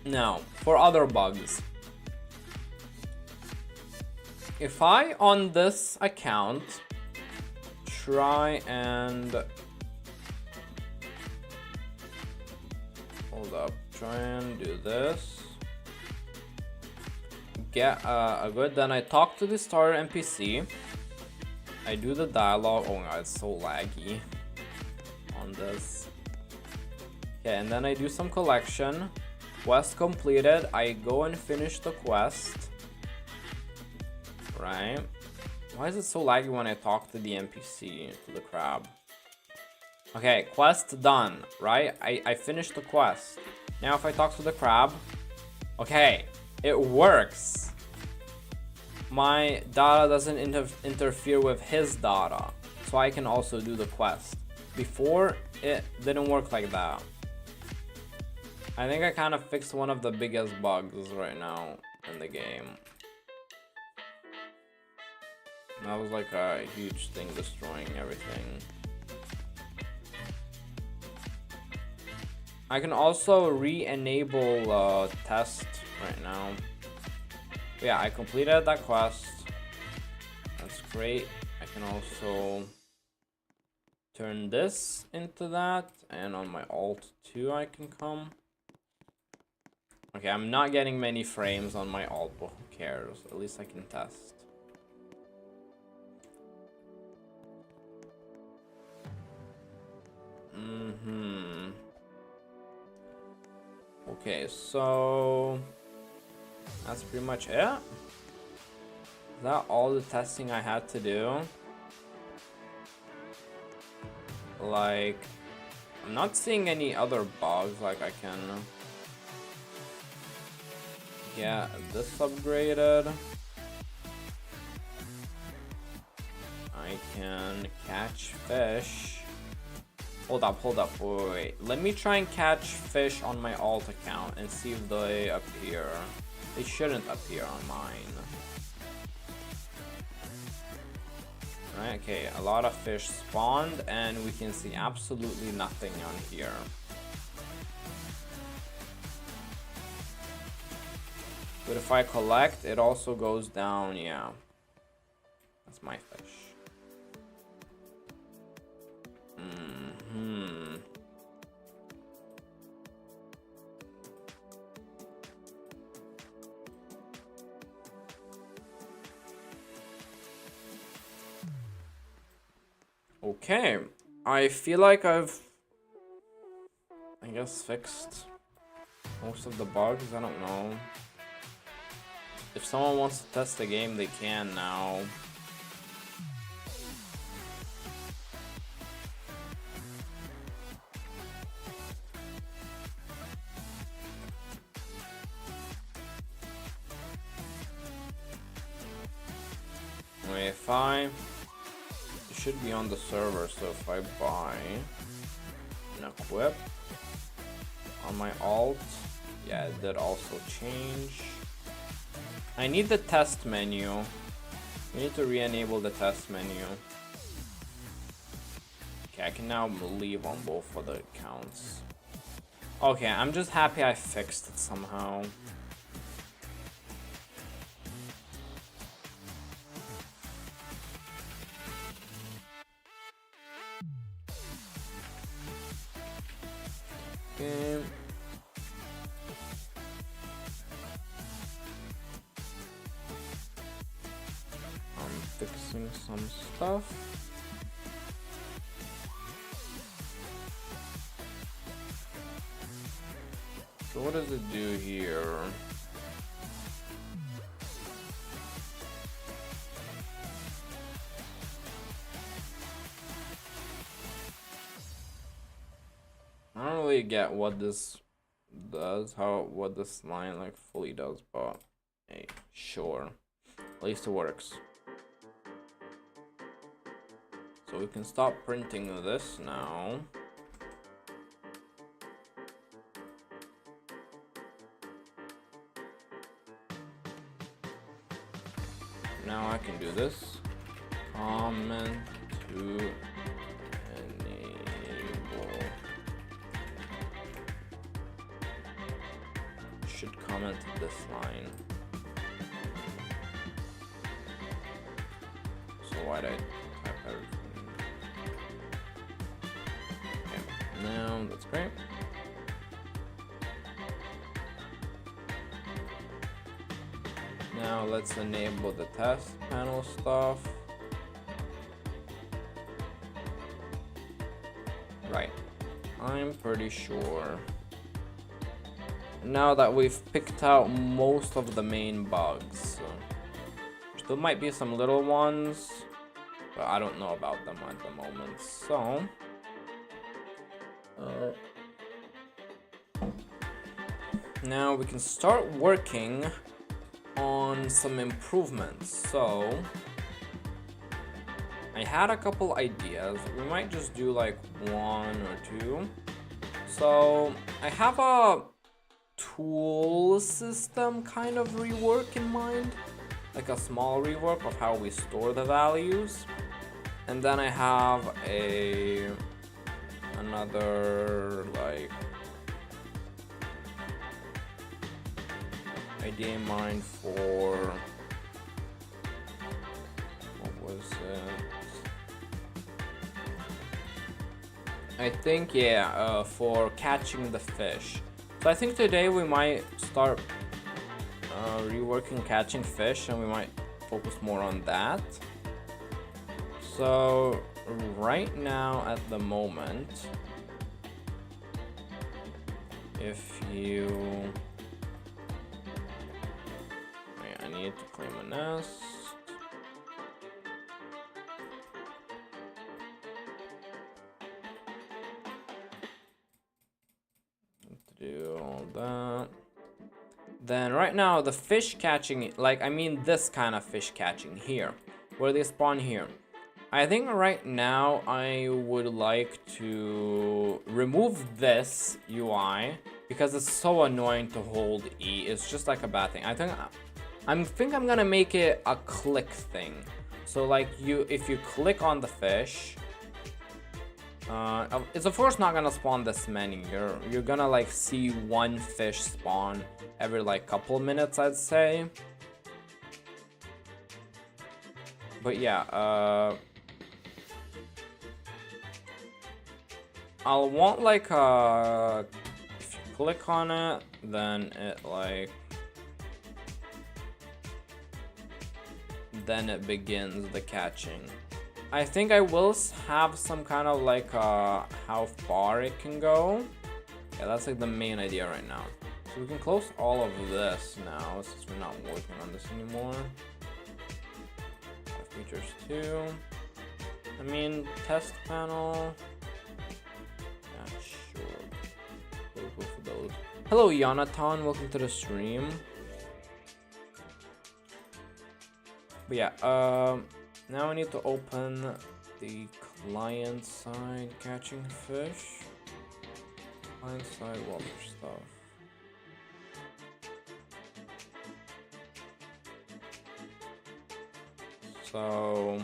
Now, for other bugs. If I, on this account, try and... Hold up, try and do this. Get a good, then I talk to the starter NPC. I do the dialogue. Oh my god, it's so laggy on this. Okay, and then I do some collection. Quest completed. I go and finish the quest. Right? Why is it so laggy when I talk to the NPC, to the crab? Okay, quest done, right? I finished the quest. Now if I talk to the crab, okay, it works. My data doesn't interfere with his data, so I can also do the quest. Before, it didn't work like that. I think I kind of fixed one of the biggest bugs right now in the game. That was like a huge thing, destroying everything. I can also re-enable test right now. Yeah, I completed that quest. That's great. I can also turn this into that, and on my alt 2 I can come. Okay, I'm not getting many frames on my alt, but who cares? At least I can test. Okay, so that's pretty much it. Is that all the testing I had to do? Like, I'm not seeing any other bugs. Like, I can get this upgraded. I can catch fish. Hold up, wait. Let me try and catch fish on my alt account and see if they appear. They shouldn't appear on mine. Right, okay, a lot of fish spawned, and we can see absolutely nothing on here. But if I collect, it also goes down, yeah. That's my fish. Okay, I feel like I guess, fixed most of the bugs. I don't know. If someone wants to test the game, they can now. Wait, if it should be on the server, so if I buy and equip on my alt, yeah, it did also change. I need the test menu. We need to re-enable the test menu. Okay, I can now leave on both of the accounts. Okay, I'm just happy I fixed it somehow. Okay. I'm fixing some stuff. So what does it do here? I don't really get what this does, what this line like fully does, but hey, sure. At least it works. So we can stop printing this now. Now I can do this. Comment to enable. Should comment this line. So why did I type everything? Okay, now that's great. Now let's enable the test panel stuff. Right, I'm pretty sure. Now that we've picked out most of the main bugs. There might be some little ones, but I don't know about them at the moment. So, now we can start working on some improvements. So I had a couple ideas. We might just do like one or two. So I have a tool system kind of rework in mind, like a small rework of how we store the values. And then I have another like idea in mind for, what was it? I think, yeah, for catching the fish. So I think today we might start reworking catching fish, and we might focus more on that. So right now at the moment, if you, wait, I need to claim a nest. Do all that. Then right now the fish catching, like I mean this kind of fish catching here, where they spawn here. I think right now I would like to remove this UI because it's so annoying to hold E. It's just like a bad thing. I think I'm gonna make it a click thing. So like if you click on the fish, it's of course not gonna spawn this many. You're gonna like see one fish spawn every like couple minutes, I'd say. But yeah, I'll want like if you click on it, then it like then it begins the catching. I think I will have some kind of like how far it can go. Yeah, that's like the main idea right now. So we can close all of this now since we're not working on this anymore. Features too. I mean, test panel. Yeah, sure. We'll go for those. Hello, Jonathan. Welcome to the stream. But yeah, now I need to open the client side catching fish. Client side water stuff. So,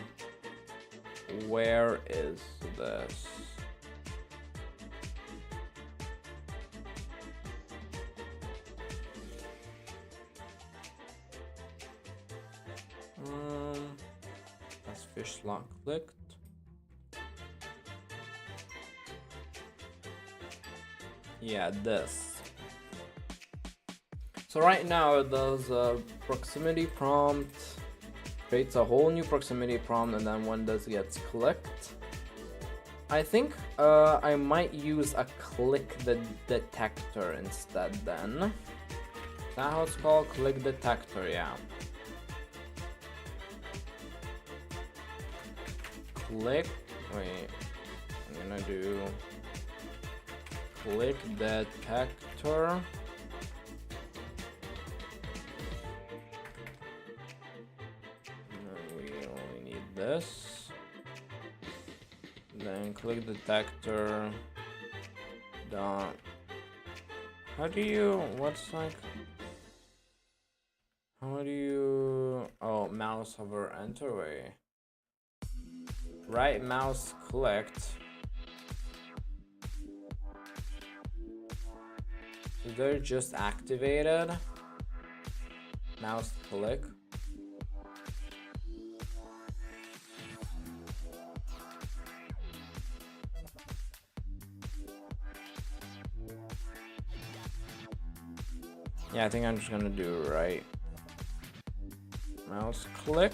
where is this? That's fish lock clicked. Yeah, this. So right now it does a proximity prompt, creates a whole new proximity prompt, and then when this gets clicked, I think I might use a click the detector instead then. Is that how it's called? Click detector, yeah. Click, wait, I'm gonna do click detector. We only need this. Then click detector. Done. How do you, what's like, how do you, oh, mouse hover enter way. Right mouse clicked. So they're just activated. Mouse click. Yeah, I think I'm just gonna do right mouse click.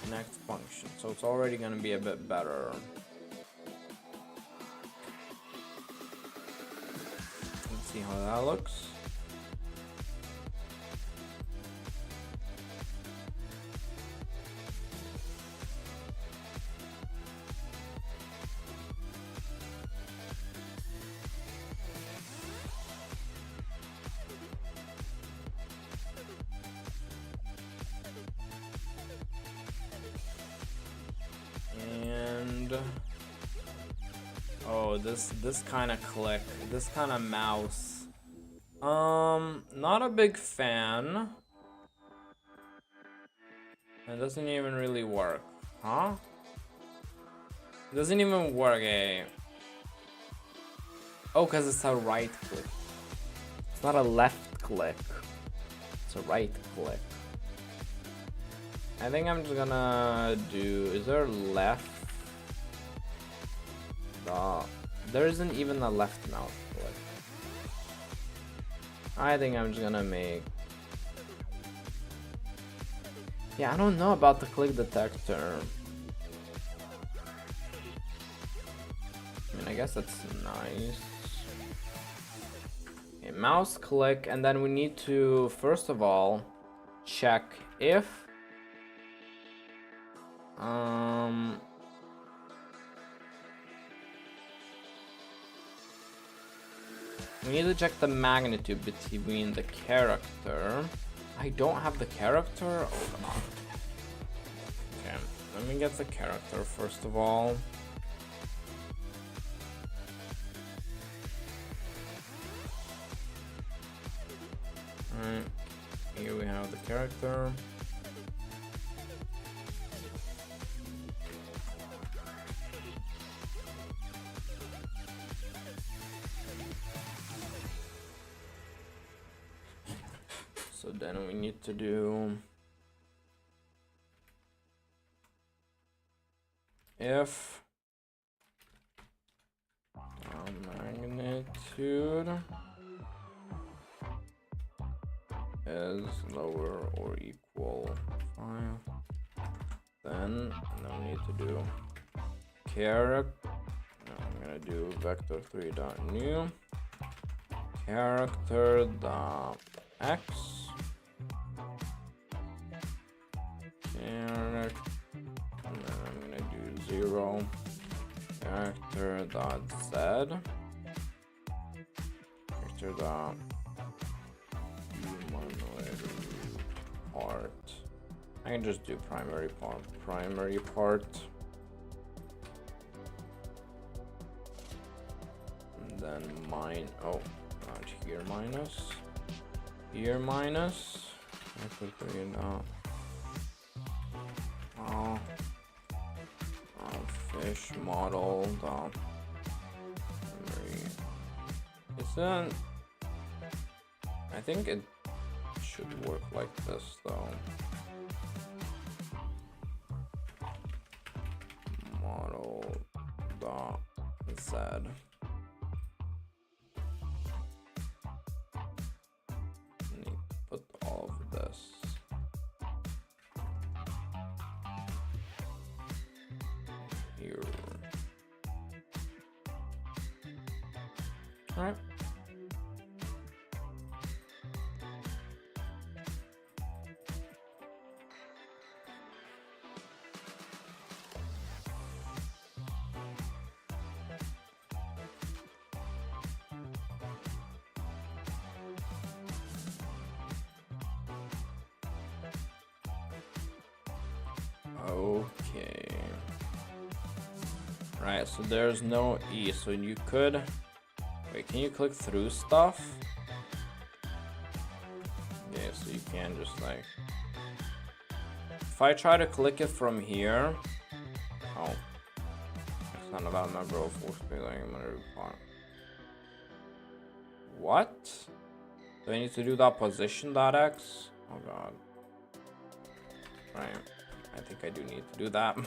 Connect function. So it's already gonna be a bit better. Let's see how that looks. Oh, this kind of click, this kind of mouse. Not a big fan. It doesn't even really work, huh? It doesn't even work, eh? Oh, cause it's a right click. It's not a left click. It's a right click. I think I'm just gonna do. Is there left? There isn't even a left mouse click. I think I'm just gonna make. Yeah, I don't know about the click detector. I mean, I guess that's nice. Okay, mouse click, and then we need to first of all check if we need to check the magnitude between the character. I don't have the character. Oh god. Okay, let me get the character first of all. Alright, here we have the character. So then we need to do if magnitude is lower or equal 5, then we need to do character. I'm gonna do vector3.new character dot x character, and then I'm gonna do 0 character dot z character dot humanoid part. I can just do primary part, and then not here minus I put 3 now. Fish model dot isn't. I think it should work like this though. Model dot z. Need to put all of this. Here. All right. Okay. Right, so there's no E, so you could... Wait, can you click through stuff? Okay, so you can just like... If I try to click it from here... Oh. It's not about member of force part. What? Do I need to do that position.x? Oh god. Right. I think I do need to do that.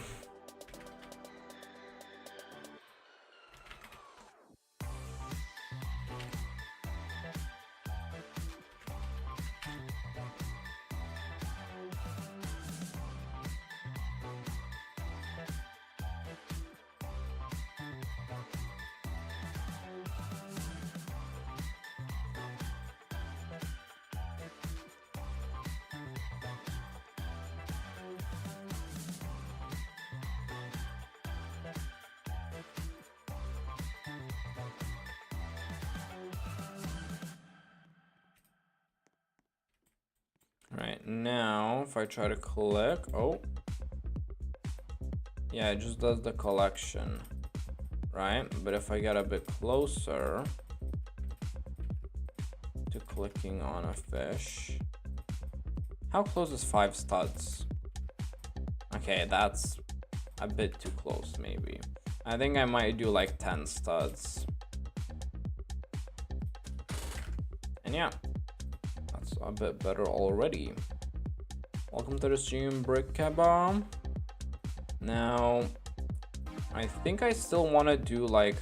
Right, now if I try to click, yeah, it just does the collection, right? But if I get a bit closer to clicking on a fish, how close is 5 studs? Okay, that's a bit too close maybe. I think I might do like 10 studs. And yeah. A bit better already. Welcome to the stream, Brick Kebab. Now, I think I still want to do like,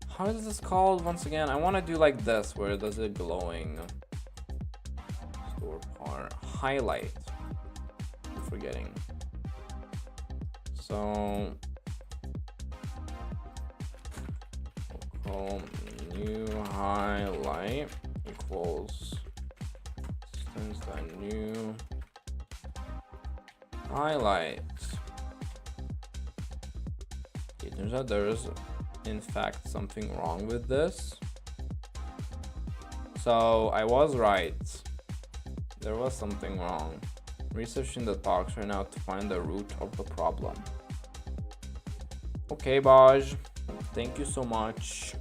how is this called once again? I want to do like this, where it does a glowing store part highlight. I'm forgetting. So, we'll call new highlight equals the new highlight. It turns out there is in fact something wrong with this. So I was right. There was something wrong. Researching the talks right now to find the root of the problem. Okay, Baj. Thank you so much.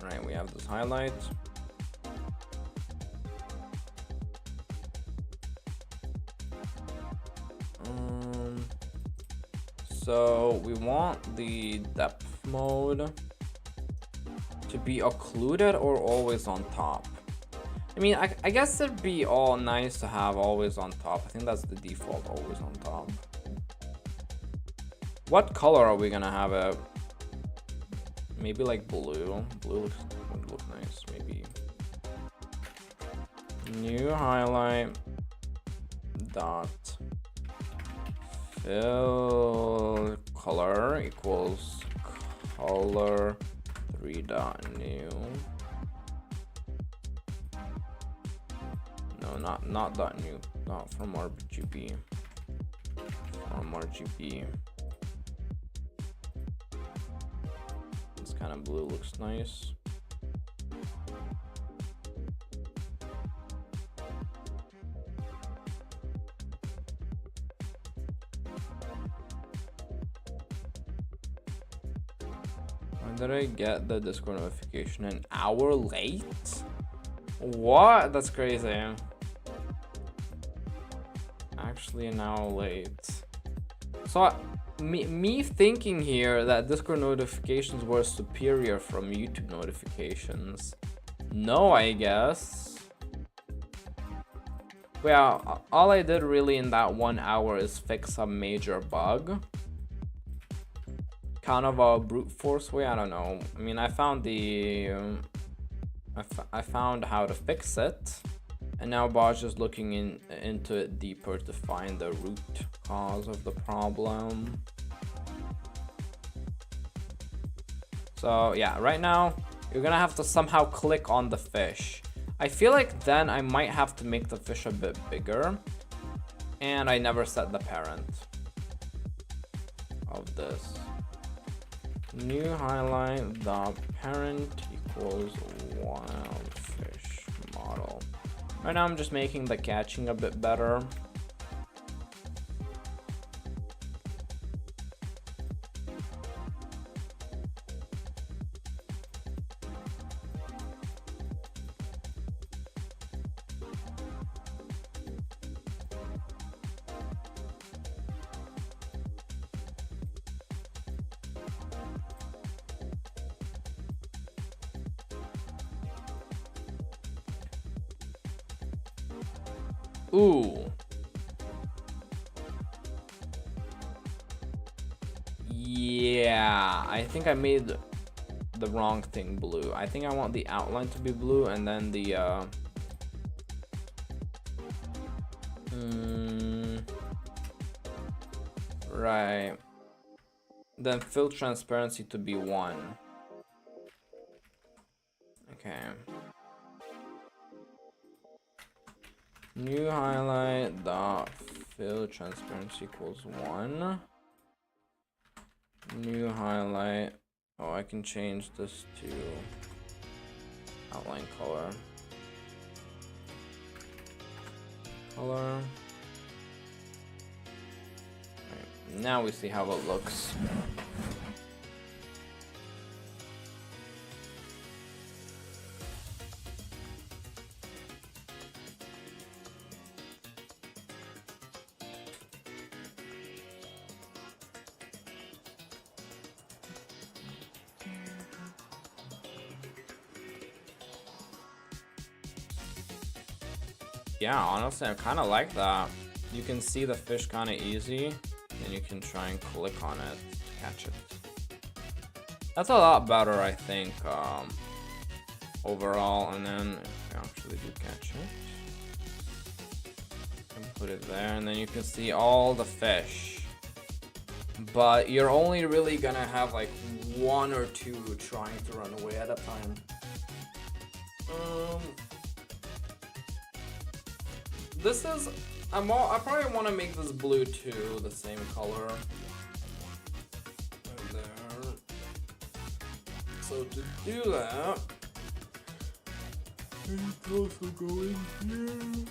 Alright, we have this highlight. So we want the depth mode to be occluded or always on top. I mean, I guess it'd be all nice to have always on top. I think that's the default, always on top. What color are we gonna have it? Maybe like blue. Blue would look nice, maybe. New highlight dot fill color equals color 3 dot new. No, not dot new, not from RGB. From RGB. This kind of blue looks nice. When did I get the Discord notification? An hour late? What? That's crazy. Actually an hour late. So me thinking here that Discord notifications were superior from YouTube notifications. No, I guess. Well, all I did really in that 1 hour is fix a major bug. Kind of a brute force way, I don't know. I mean, I found the I found how to fix it, and now Bosch is looking into it deeper to find the root cause of the problem. So yeah, right now you're gonna have to somehow click on the fish. I feel like then I might have to make the fish a bit bigger, and I never set the parent of this. New highlight the parent equals wild fish model. Right now I'm just making the catching a bit better. Ooh. Yeah, I think I made the wrong thing blue. I think I want the outline to be blue and then the right. Then fill transparency to be 1. Okay. New highlight dot fill transparency equals 1. New highlight. Oh, I can change this to outline color. Color. Right, now we see how it looks. Yeah, honestly, I kind of like that. You can see the fish kind of easy, and you can try and click on it to catch it. That's a lot better, I think, overall. And then if you actually do catch it, and put it there, and then you can see all the fish. But you're only really gonna have like 1 or 2 trying to run away at a time. This is, I probably want to make this blue too, the same color. Right there. So to do that, you can also go in here.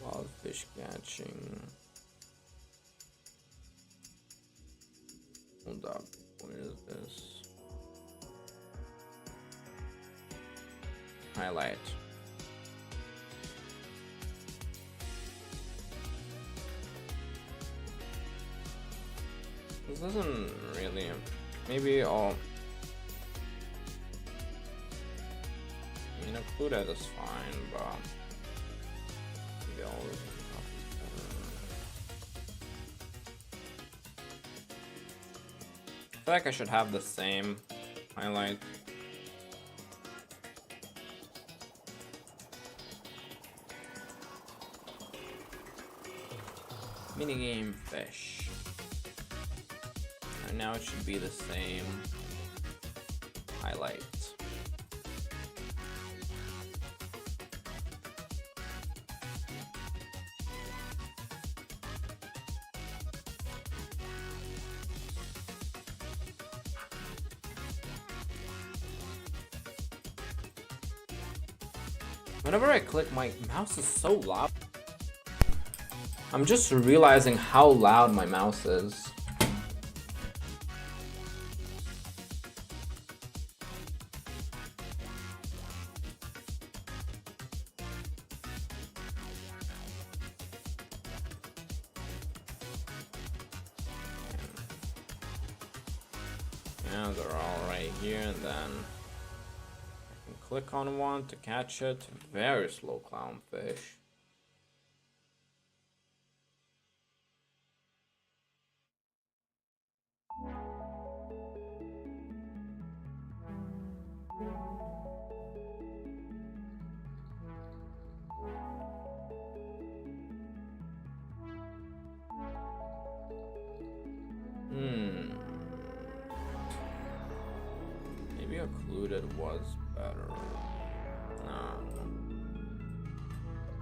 Wild fish catching. Hold up, where is this? Highlight. This doesn't really, maybe I'll I mean, occluded is fine, but maybe always I feel like I should have the same highlight. Minigame fish. And now it should be the same highlight. Whenever I click, my mouse is so loud. I'm just realizing how loud my mouse is. Yeah, they're all right here, and then I can click on one to catch it. Very slow clownfish. Maybe occluded was better. No.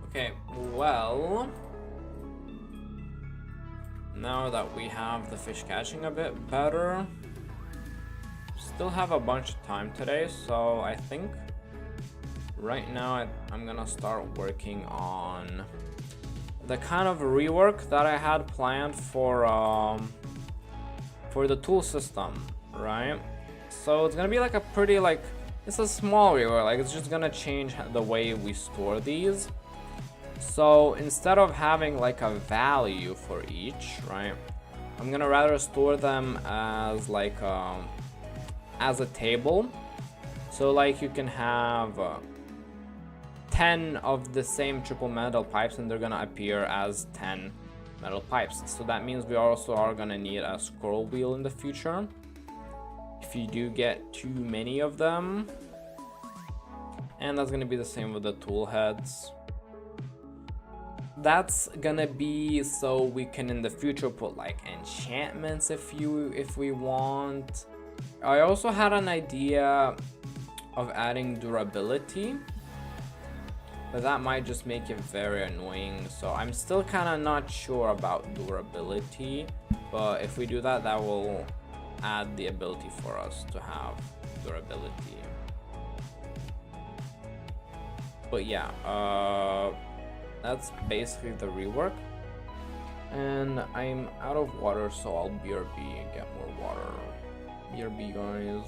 Okay, well, now that we have the fish catching a bit better, still have a bunch of time today, so I think right now I'm gonna start working on the kind of rework that I had planned for the tool system, right? So it's gonna be like a pretty, like, it's a small rework, like it's just gonna change the way we store these. So instead of having like a value for each, right, I'm gonna rather store them as like as a table. So like you can have 10 of the same triple metal pipes and they're gonna appear as 10 metal pipes. So that means we also are gonna need a scroll wheel in the future if you do get too many of them. And that's gonna be the same with the tool heads. That's gonna be so we can in the future put like enchantments if we want. I also had an idea of adding durability, but that might just make it very annoying. So I'm still kind of not sure about durability, but if we do that, that will add the ability for us to have durability. But yeah, that's basically the rework. And I'm out of water, so I'll BRB and get more water. BRB, guys.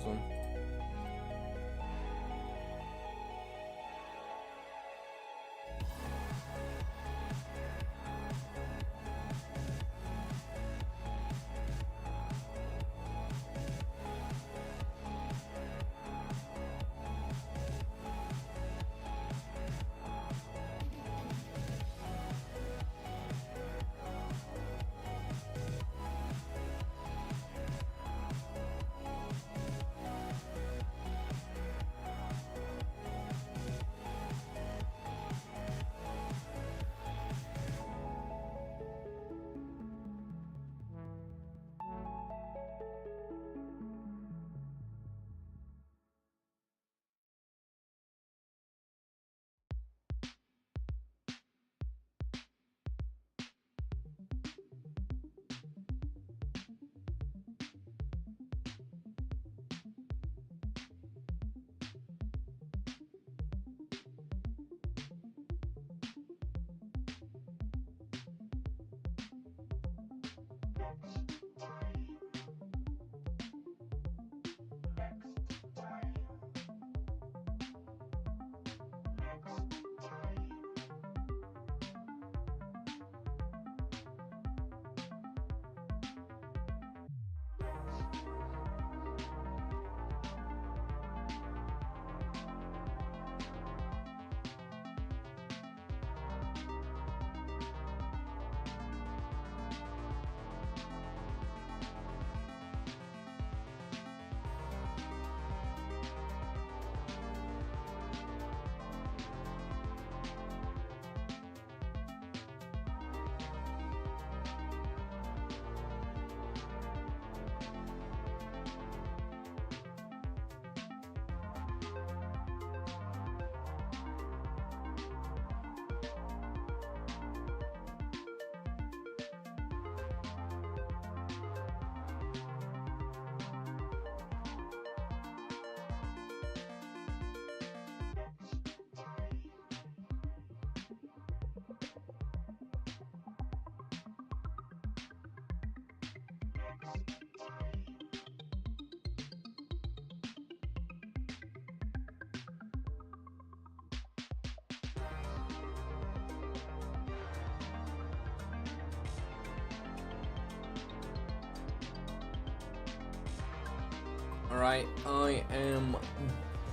Alright, I am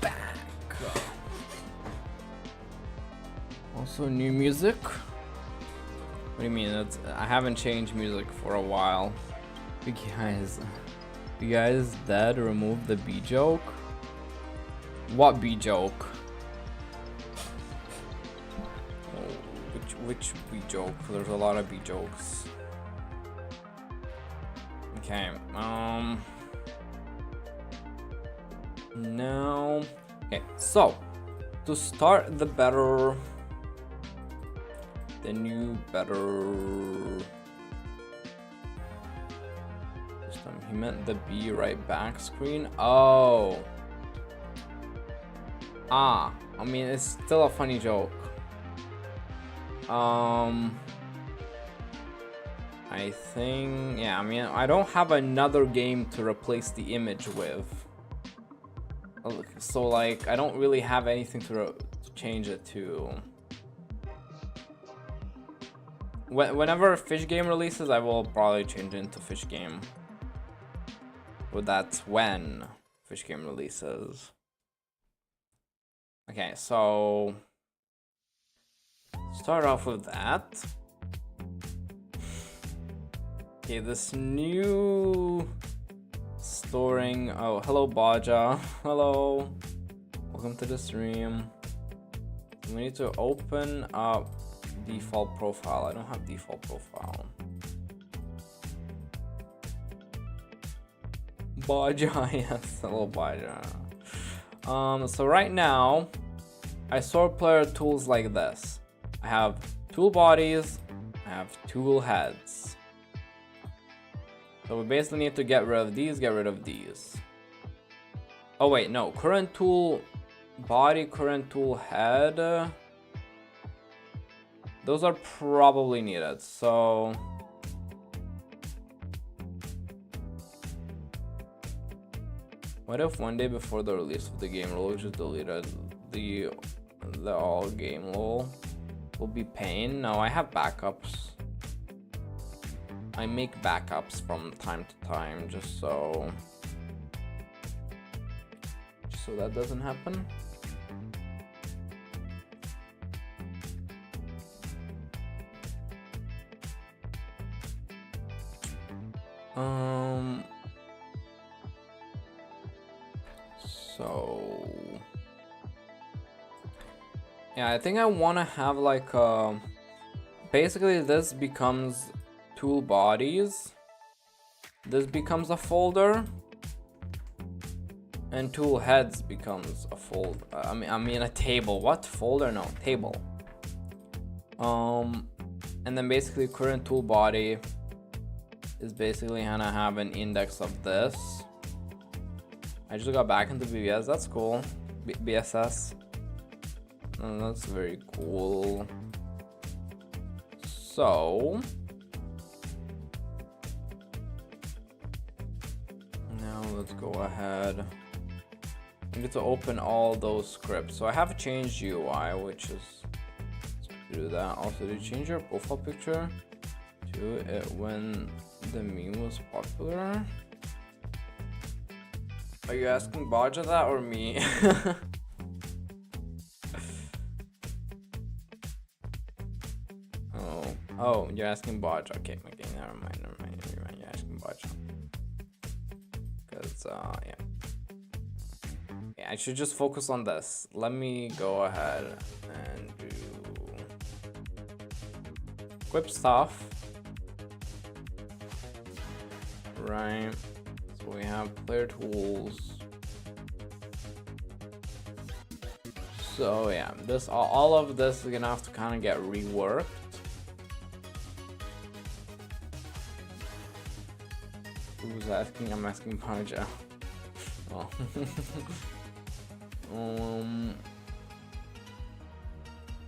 back. Also new music. What do you mean? I haven't changed music for a while. You guys dead? Remove the B joke? What B joke? Oh, which B joke? There's a lot of B jokes. Okay, no. Okay, so to start the new better. This time he meant the B right back screen. Oh. I mean, it's still a funny joke. I think, yeah, I mean, I don't have another game to replace the image with. So, like, I don't really have anything to change it to. Whenever Fish Game releases, I will probably change it into Fish Game. But that's when Fish Game releases. Okay, so start off with that. Okay, this new storing. Oh, hello Baja. Hello. Welcome to the stream. We need to open up default profile. I don't have default profile. Baja, yes, hello Baja. So right now, I sort player tools like this. I have tool bodies, I have tool heads. So we basically need to get rid of these, get rid of these. Oh wait, no, current tool body, current tool head. Those are probably needed, so what if one day before the release of the game, Lol just deleted the all game Lol? Will be pain. No, I have backups. I make backups from time to time just so that doesn't happen. So yeah, I think I want to have like basically this becomes tool bodies, this becomes a folder, and tool heads becomes a folder. I mean a table. What folder? No, table. And then basically current tool body is basically gonna have an index of this. I just got back into BBS. That's cool. BSS. Oh, that's very cool. So now let's go ahead. I need to open all those scripts. So I have changed UI, which is to do that. Also, did you change your profile picture to it when the meme was popular? Are you asking Baja that or me? Oh, you're asking Baja. Okay, never mind. You're asking Baja. Cause yeah, I should just focus on this. Let me go ahead and do equip stuff. Right. So we have player tools. So yeah, this all of this is gonna have to kind of get reworked. Who's asking? I'm asking Baja. Oh.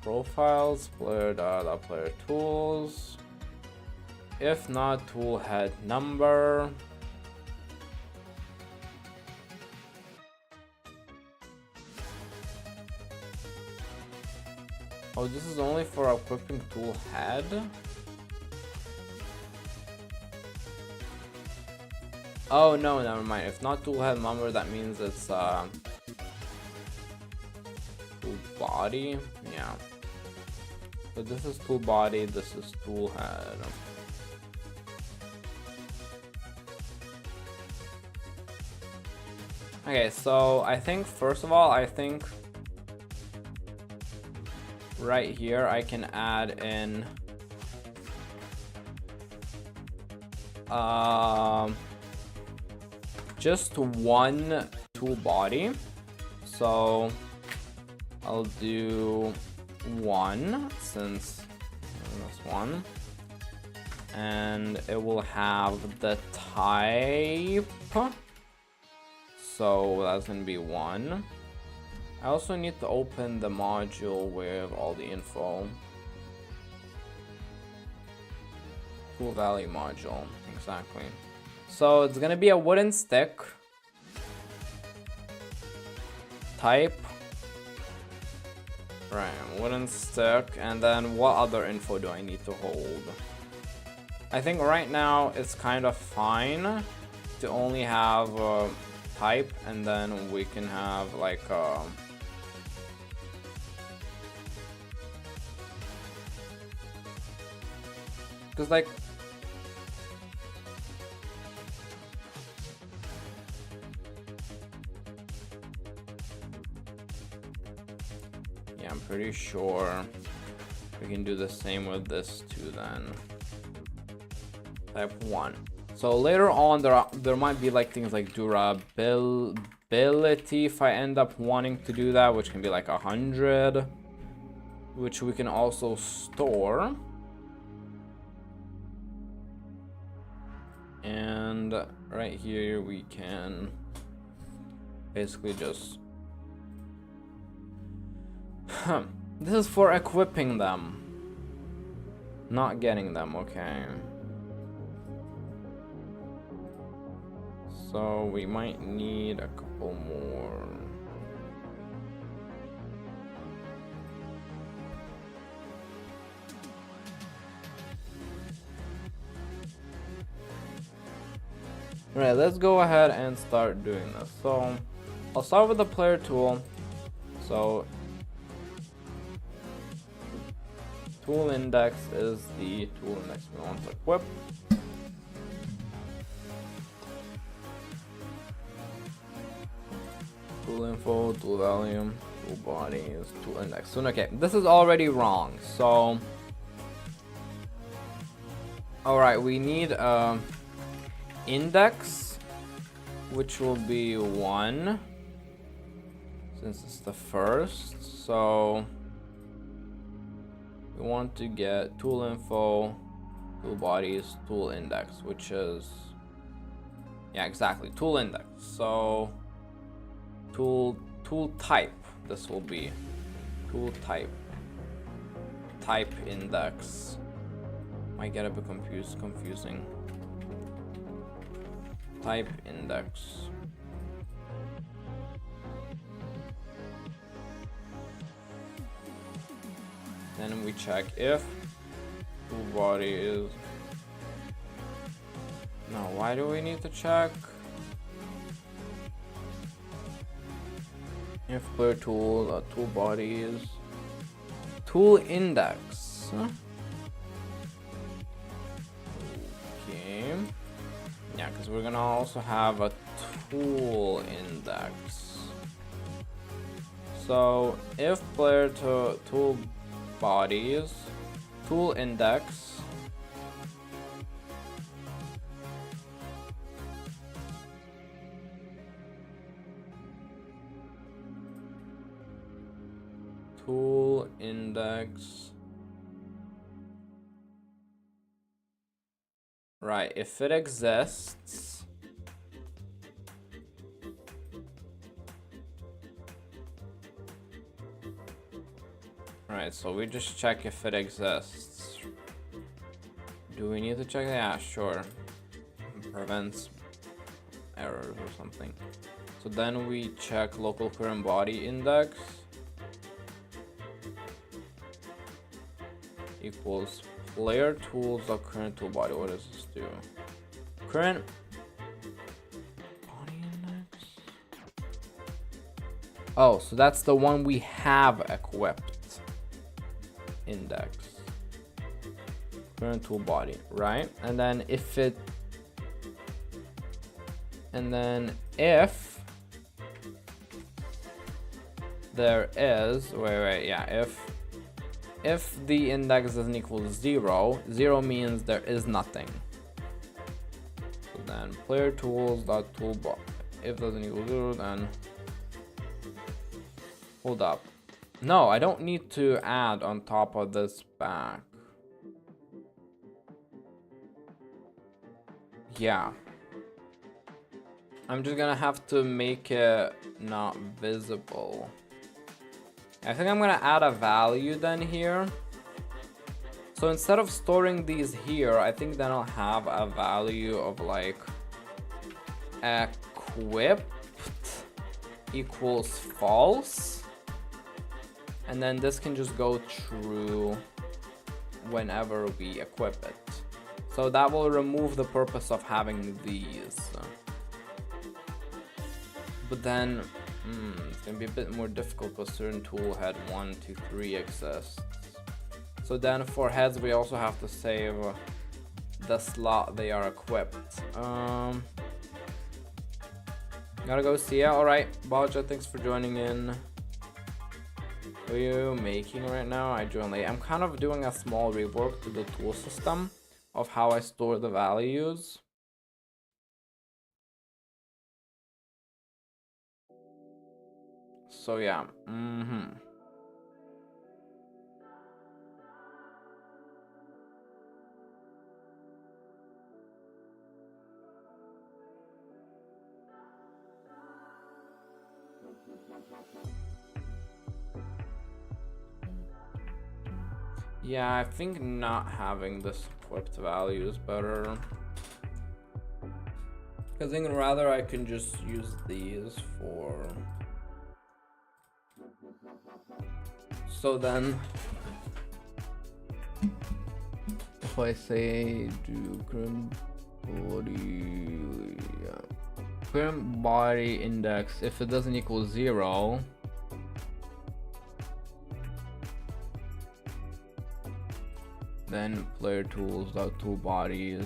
Profiles, player data, player tools. If not, tool head number. Oh, this is only for equipping tool head? Oh no, never mind. If not tool head number, that means it's tool body. Yeah. So this is tool body, this is tool head. Okay, so I think first of all, right here I can add in just one tool body. So I'll do one, since this one, and it will have the type, so that's gonna be one. I also need to open the module with all the info. Tool value module, exactly. So it's gonna be a wooden stick, type, right, wooden stick, and then what other info do I need to hold? I think right now it's kind of fine to only have type, and then we can have like because like yeah, I'm pretty sure we can do the same with this too then. Type 1. So later on there might be like things like durability if I end up wanting to do that, which can be like 100, which we can also store. And right here we can basically just this is for equipping them, not getting them, okay. So we might need a couple more. Right, let's go ahead and start doing this. So I'll start with the player tool. So tool index is the tool index we want to equip. Tool info, tool value, tool bodies, tool index. So okay, this is already wrong. So alright, we need index, which will be 1 since it's the first. So we want to get tool info, tool bodies, tool index, which is, yeah, exactly, tool index. So tool type, this will be tool type index. Might get a bit confusing. Type index. Then we check if tool body is, no, why do we need to check if player tool tool body is tool index? Okay, yeah, because we're gonna also have a tool index. So if player to tool bodies tool index tool index, right, if it exists, right, so we just check if it exists. Do we need to check? Yeah, sure. Prevents errors or something. So then we check local current body index. equals player tools dot current tool body. What does this do? Current body index. Oh, so that's the one we have equipped. Index. Current tool body, right? And then if it, and then if there is, yeah, if the index doesn't equal 0, 0 means there is nothing. So then player tools dot toolbar. If doesn't equal 0, then hold up. No, I don't need to add on top of this back. Yeah. I'm just gonna have to make it not visible. I think I'm gonna add a value then here. So instead of storing these here, I think then I'll have a value of like equipped equals false. And then this can just go true whenever we equip it. So that will remove the purpose of having these. But then it's gonna be a bit more difficult because certain tool head 1, 2, 3 exists. So then for heads we also have to save the slot they are equipped. Gotta go see ya. Alright, Balja, thanks for joining in. What are you making right now? I joined late. I'm kind of doing a small rework to the tool system of how I store the values. So yeah, yeah, I think not having this equipped value is better. I think rather I can just use these for. So then, if I say do current body, current body index, if it doesn't equal 0, then player tools dot tool bodies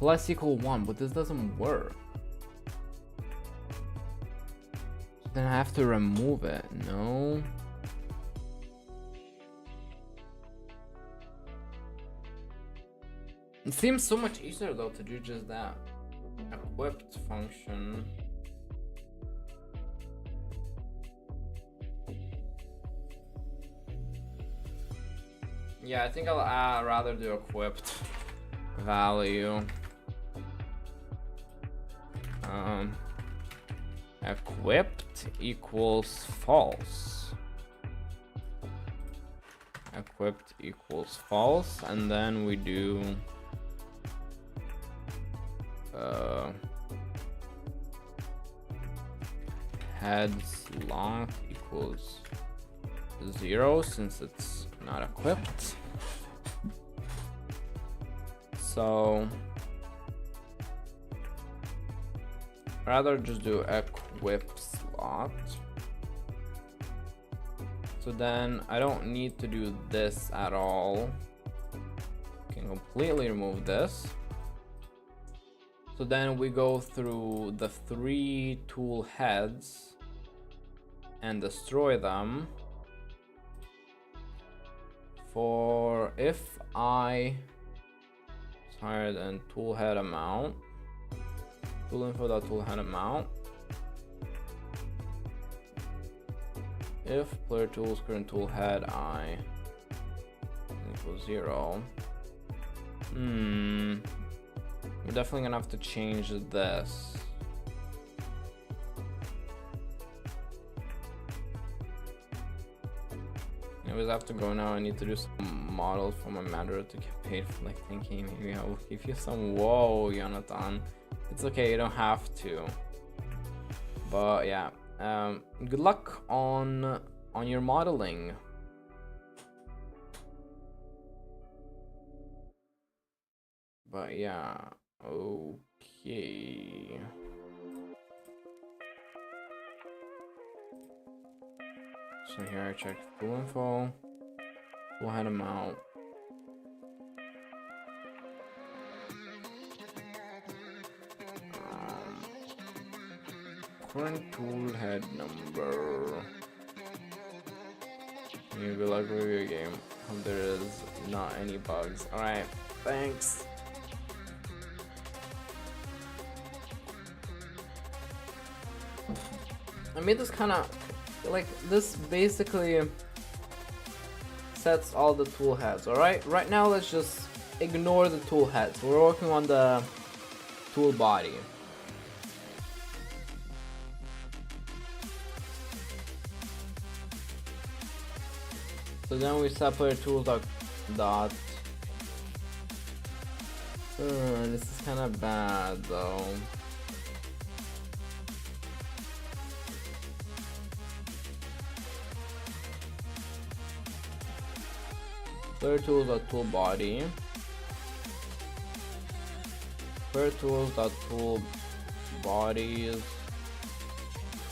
plus equal 1, but this doesn't work. Then I have to remove it, no? It seems so much easier though to do just that equipped function. Yeah, I think I'll rather do equipped value. Equipped equals false. Equipped equals false, and then we do head slot equals 0 since it's not equipped. So rather just do equip slot. So then I don't need to do this at all. I can completely remove this. So then we go through the 3 tool heads and destroy them. For if I is higher than tool head amount, tool info dot tool head amount. If player tools current tool head I equals 0. We're definitely gonna have to change this. Anyways, I have to go now. I need to do some models for my Madra to get paid for like thinking. Maybe I'll give you some. Whoa, Jonathan. It's okay, you don't have to. But yeah, good luck on your modeling. But yeah, okay. So here I checked tool info, tool head amount. Current tool head number. You will like review your game. Hope there is not any bugs. Alright, thanks. I made this kind of like this basically sets all the tool heads. Alright, right now let's just ignore the tool heads. We're working on the tool body. So then we separate tools dot. This is kind of bad though. Player tools dot tool body. Player tools dot tool bodies.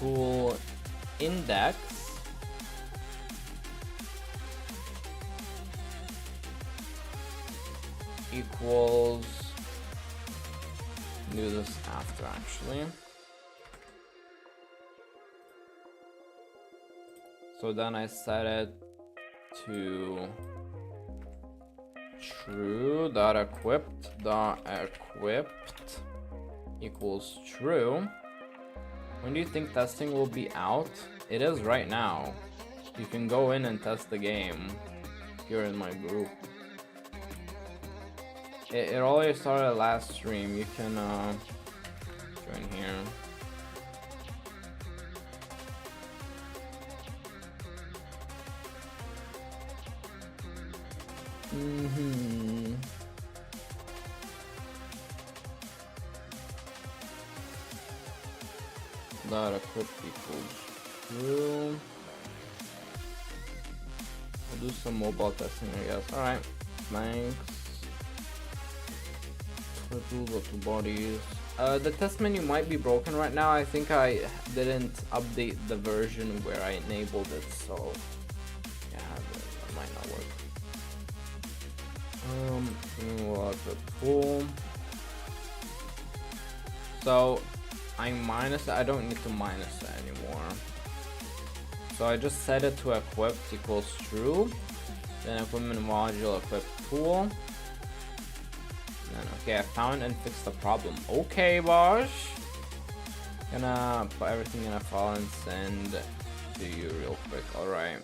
Tool index. Equals, do this after actually. So then I set it to true dot equipped equals true. When do you think testing will be out? It is right now. You can go in and test the game if you're in my group. It already started last stream. You can join here. Dot equipped equals true. We'll do some mobile testing, I guess. Alright, thanks. Tools or two bodies. The test menu might be broken right now. I think I didn't update the version where I enabled it, so yeah, that might not work. We'll have the tool. So I don't need to minus it anymore. So I just set it to equipped equals true. Then equipment module equipped tool. Okay, I found and fixed the problem. Okay, Bosh. Gonna put everything in a file and send to you real quick. Alright.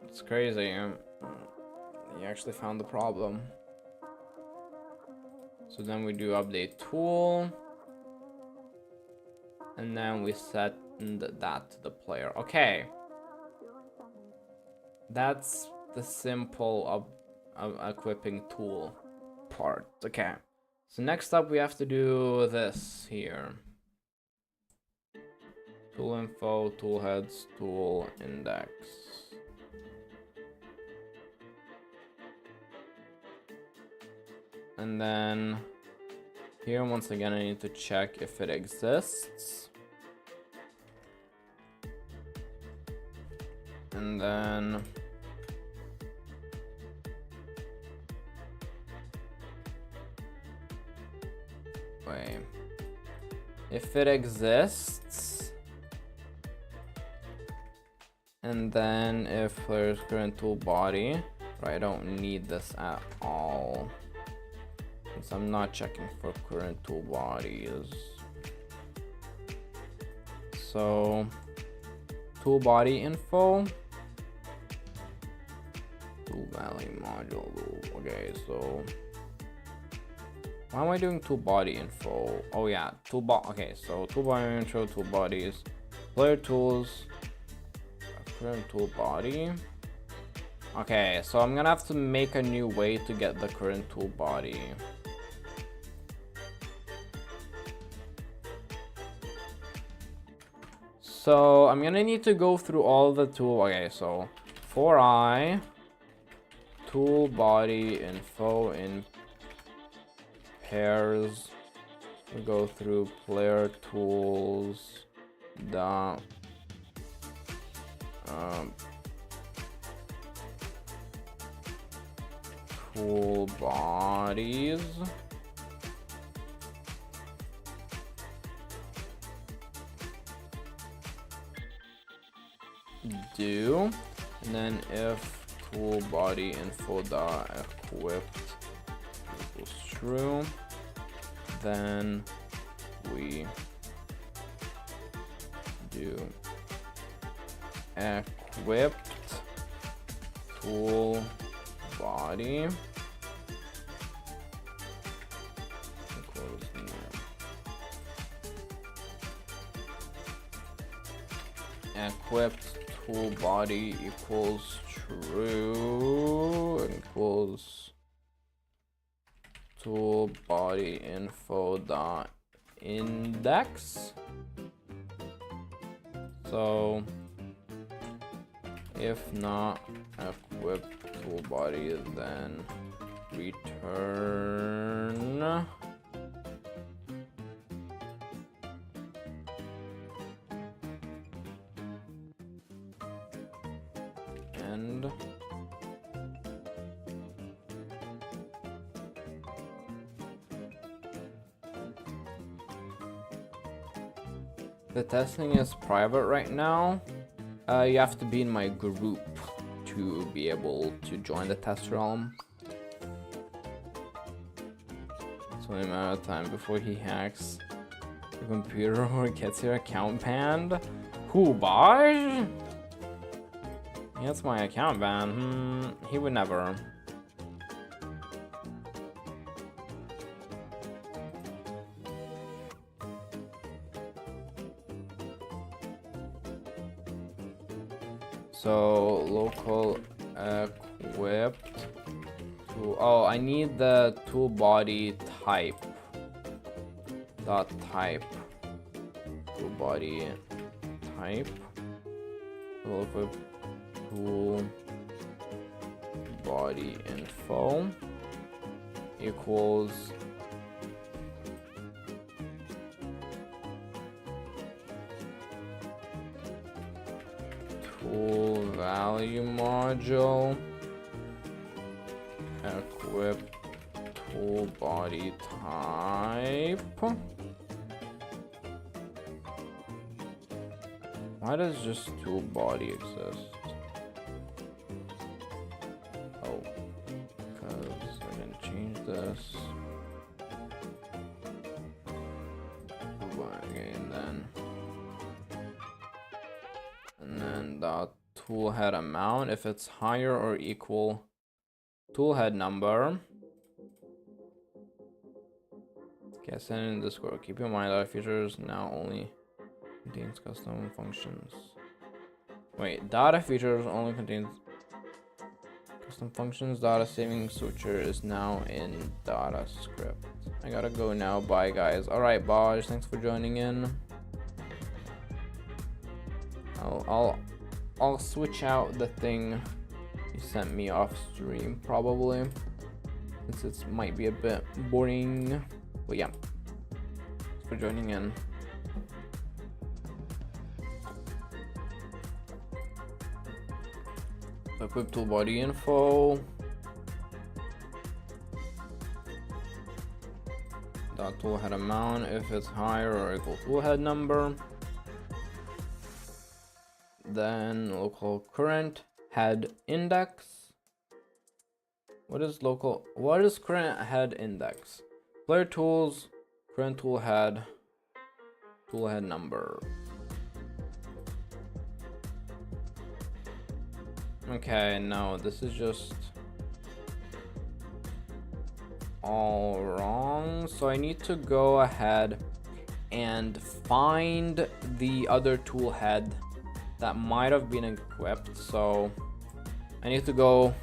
It's crazy. You actually found the problem. So then we do update tool. And then we set that to the player. Okay. That's the simple equipping tool part. Okay, so next up we have to do this here. Tool info, tool heads, tool index. And then here once again I need to check if it exists. And then if it exists, and then if there's current tool body, right, I don't need this at all since I'm not checking for current tool bodies. So tool body info, tool value module. Okay, so why am I doing tool body info? Oh yeah, okay, so tool body intro, tool bodies, player tools, current tool body. Okay, so I'm gonna have to make a new way to get the current tool body. So I'm gonna need to go through all the tool. Okay, so for I tool body info in pairs. We go through player tools, dot tool bodies. Do, and then if tool body info dot equipped equals true, then we do equipped tool body equals new. Equipped tool body equals true equals tool body info dot index. So if not equipped tool body, then return end. The testing is private right now. You have to be in my group to be able to join the test realm. It's only a matter of time before he hacks the computer or gets your account banned. Who, Baj? He gets my account banned. He would never. So local equipped tool. Oh, I need the tool body type. Dot type. Tool body type. Tool equipped tool body info equals tool value module equip tool body type. Why does just tool body exist? Oh, because we're gonna change this. Again, then dot tool head amount, if it's higher or equal tool head number. Okay, send in Discord. Keep in mind that features now only contains custom functions. Wait, data features only contains custom functions. Data saving switcher is now in data script. I gotta go now. Bye guys. Alright, Baj, thanks for joining in. I'll switch out the thing you sent me off stream probably, since it might be a bit boring. But yeah, thanks for joining in. Equip tool body info. Dot tool head amount if it's higher or equal tool head number. Then local current head index. What is current head index? Player tools, current tool head number. Okay, no, this is just all wrong. So I need to go ahead and find the other tool head that might have been equipped. So I need to go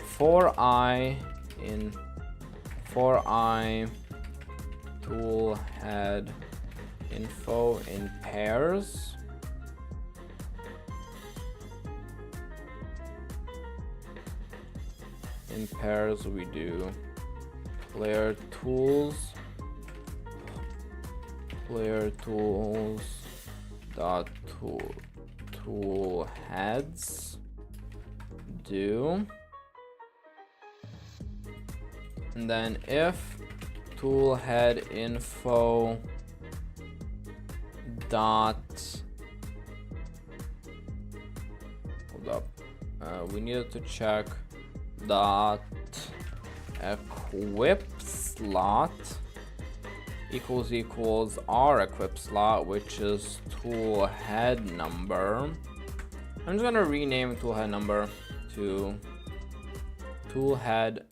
for I tool head info in pairs. In pairs we do player tools dot tool heads do, and then if tool head info dot, hold up, we needed to check dot equip slot equals our equip slot, which is tool head number. I'm just gonna rename tool head number to tool head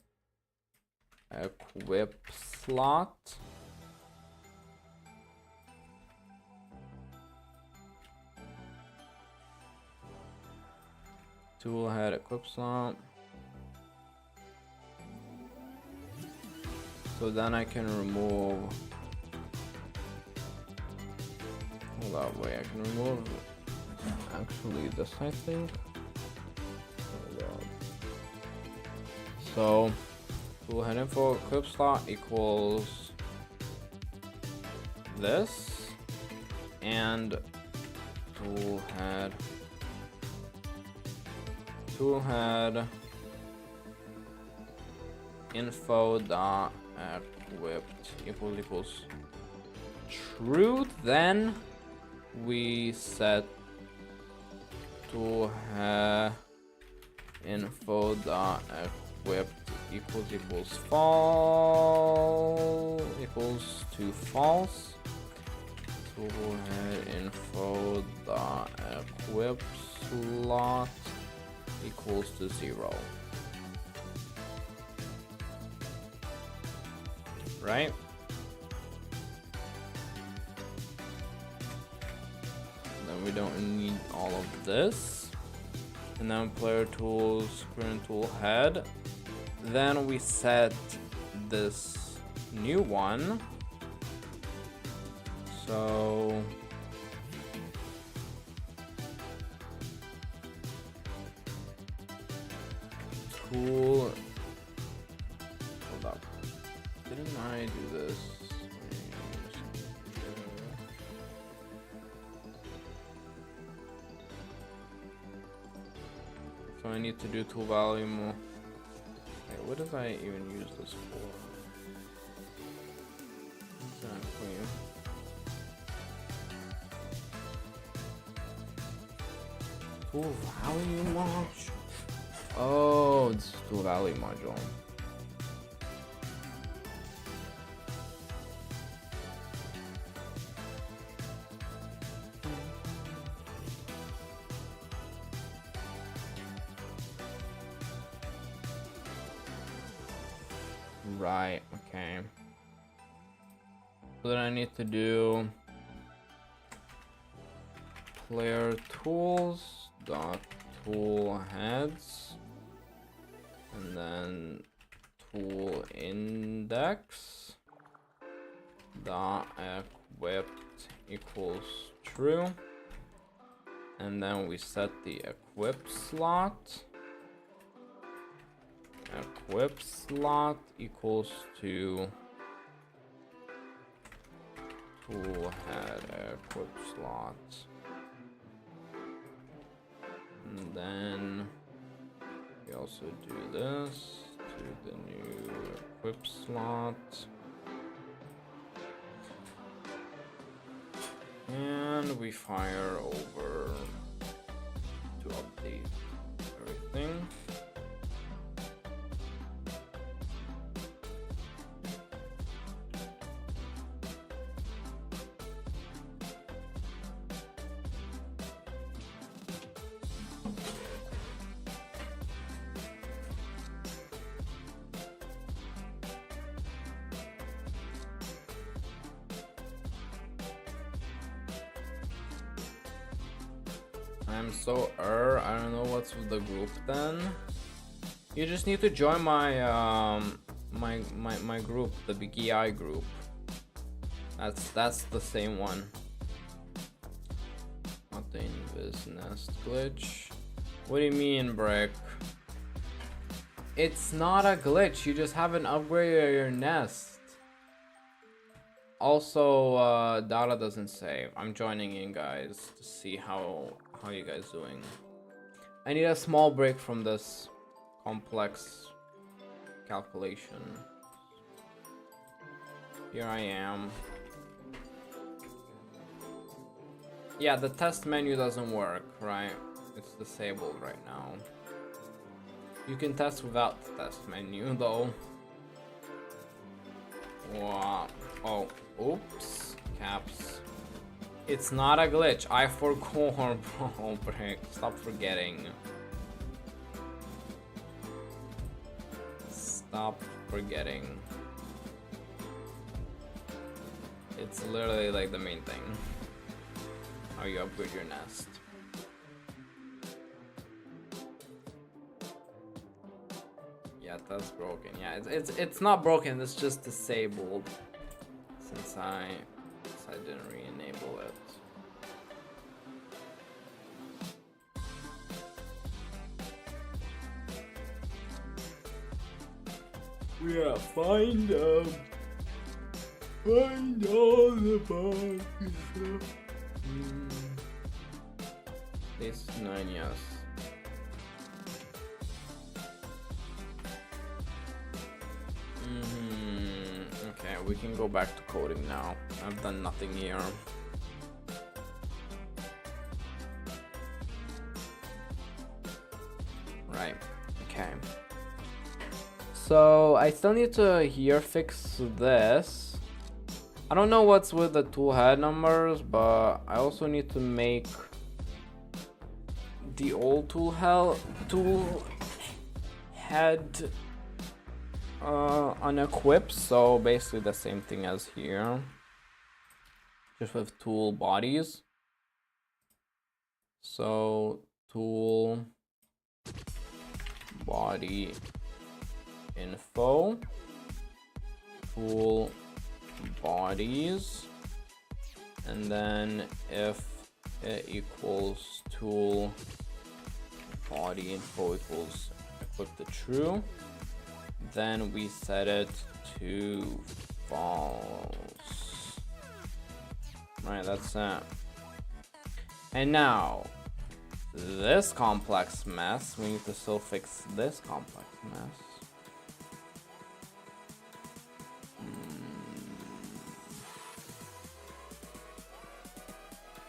equip slot. Tool head equip slot. So then I can remove. Hold up, wait, I can remove actually this, I think. So tool head info equip slot equals this, and tool head info dot equipped equals true. Then we set tool head info dot equipped equals false equals to false. Tool head info dot equip slot equals to 0. Right? Then we don't need all of this. And then player tools, current tool head. Then we set this new one. So tool, hold up, didn't I do this? So I need to do tool value more. Wait, what did I even use this for? Exactly. Tool value module. Oh, this is tool value module. Right, okay. So then I need to do player tools dot tool heads, and then tool index dot equipped equals true, and then we set the equip slot. Equip slot equals to tool head equip slot, and then we also do this to the new equip slot, and we fire over to update everything. I'm so I don't know what's with the group then. You just need to join my my group, the Big EI group. That's the same one. Not the invis nest glitch. What do you mean, Brick? It's not a glitch, you just haven't upgraded your nest. Also, data doesn't save. I'm joining in, guys, to see how you guys doing. I need a small break from this complex calculation. Here I am. Yeah, the test menu doesn't work, right? It's disabled right now. You can test without the test menu, though. Wow. Oh, oops. Caps. It's not a glitch. I forgot, bro. Brick. Stop forgetting. Stop forgetting. It's literally like the main thing. How you upgrade your nest. Yeah, that's broken. Yeah, it's not broken. It's just disabled since I didn't re-enable it. Yeah, find all the bugs. This 9, yes. Okay, we can go back to coding now. I've done nothing here. Right, okay. So I still need to here fix this. I don't know what's with the tool head numbers, but I also need to make the old tool head unequipped, so basically the same thing as here, just with tool bodies. So tool body info, tool bodies, and then if it equals tool body info equals equip to true, then we set it to false. Right, that's that. And now this complex mess, we need to still fix this complex mess.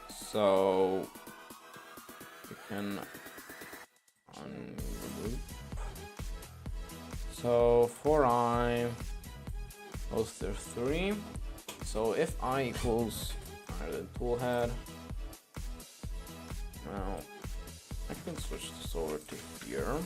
So we can ungroup. So for I goes to 3. So if I equals the tool head, now I can switch this over to here.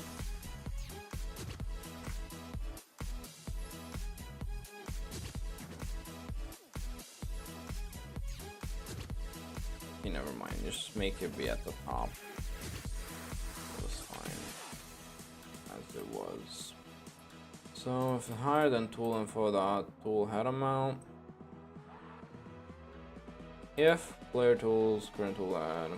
Okay, never mind, just make it be at the top. It was fine as it was. So if it's higher than tool info, the tool head amount. If player tools, current tool head.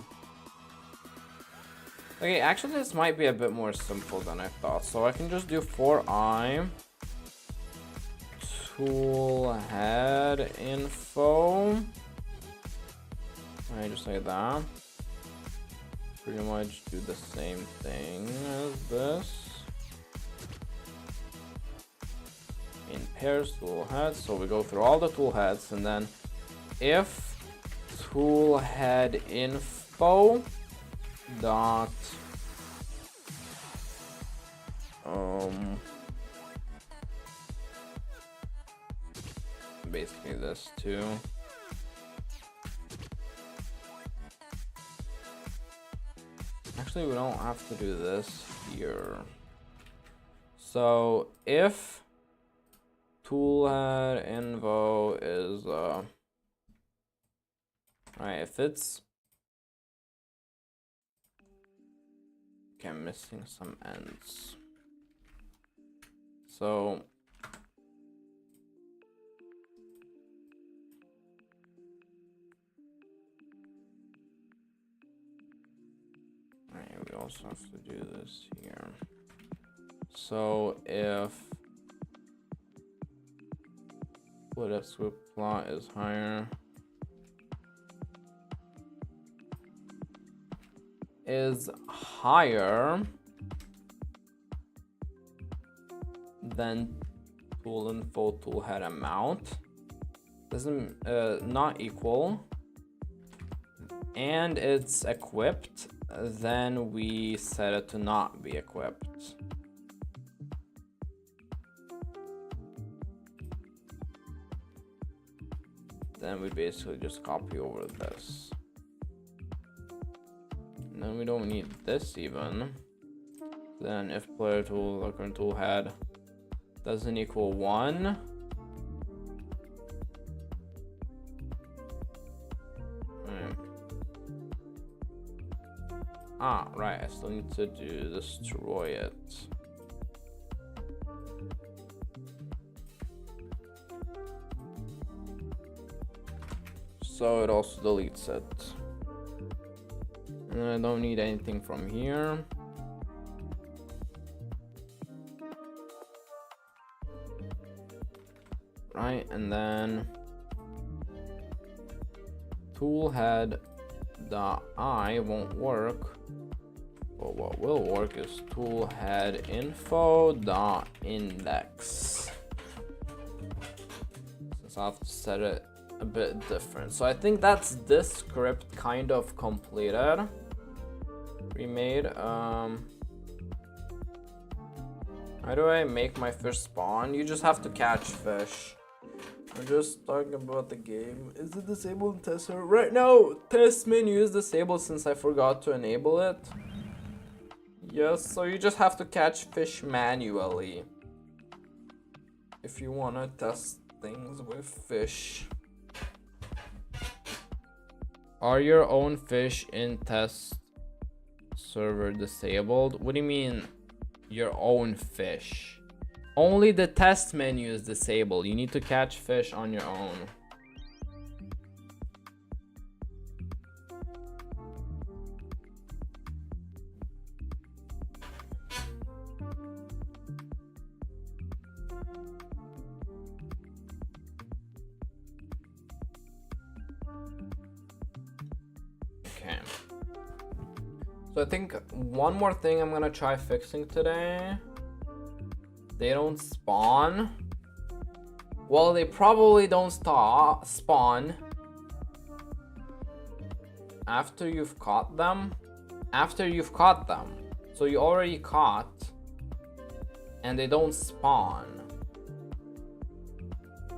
Okay, actually this might be a bit more simple than I thought. So I can just do for I tool head info. Alright, just like that. Pretty much do the same thing as this. In pairs tool heads, so we go through all the tool heads, and then if tool head info dot basically this too. Actually, we don't have to do this here. So if tool head info is right, if it's okay, I'm missing some ends. So right, we also have to do this here. So if swift plot is higher, than tool info tool head amount, doesn't not equal, and it's equipped, then we set it to not be equipped. Then we basically just copy over this. And then we don't need this even. Then if player tool or current tool head doesn't equal 1, right, I still need to destroy it. So it also deletes it. And I don't need anything from here. Right, and then tool head dot I won't work, but what will work is tool head info dot index, since I have to set it a bit different. So I think that's this script kind of completed, remade. How do I make my fish spawn? You just have to catch fish. We're just talking about the game. Is it disabled in test server? Right now, test menu is disabled since I forgot to enable it. Yes, so you just have to catch fish manually if you want to test things with fish. Are your own fish in test server disabled? What do you mean your own fish? Only the test menu is disabled. You need to catch fish on your own. Okay. So I think one more thing I'm gonna try fixing today. They don't spawn. Well, they probably don't spawn after you've caught them. So you already caught, and they don't spawn.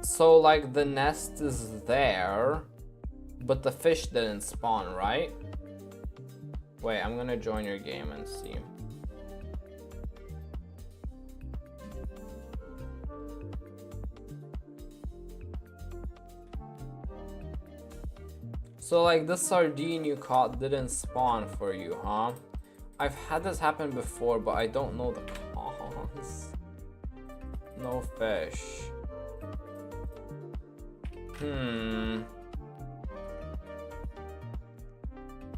So like the nest is there, but the fish didn't spawn, right? Wait, I'm gonna join your game and see. So like this sardine you caught didn't spawn for you, huh? I've had this happen before, but I don't know the cause. No fish.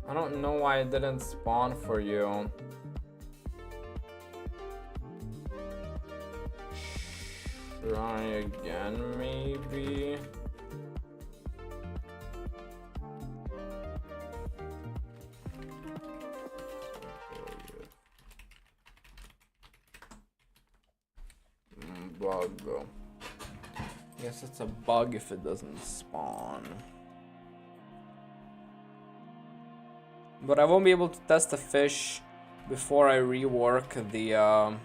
I don't know why it didn't spawn for you. Try again, maybe. Bug. Guess it's a bug if it doesn't spawn. But I won't be able to test the fish before I rework the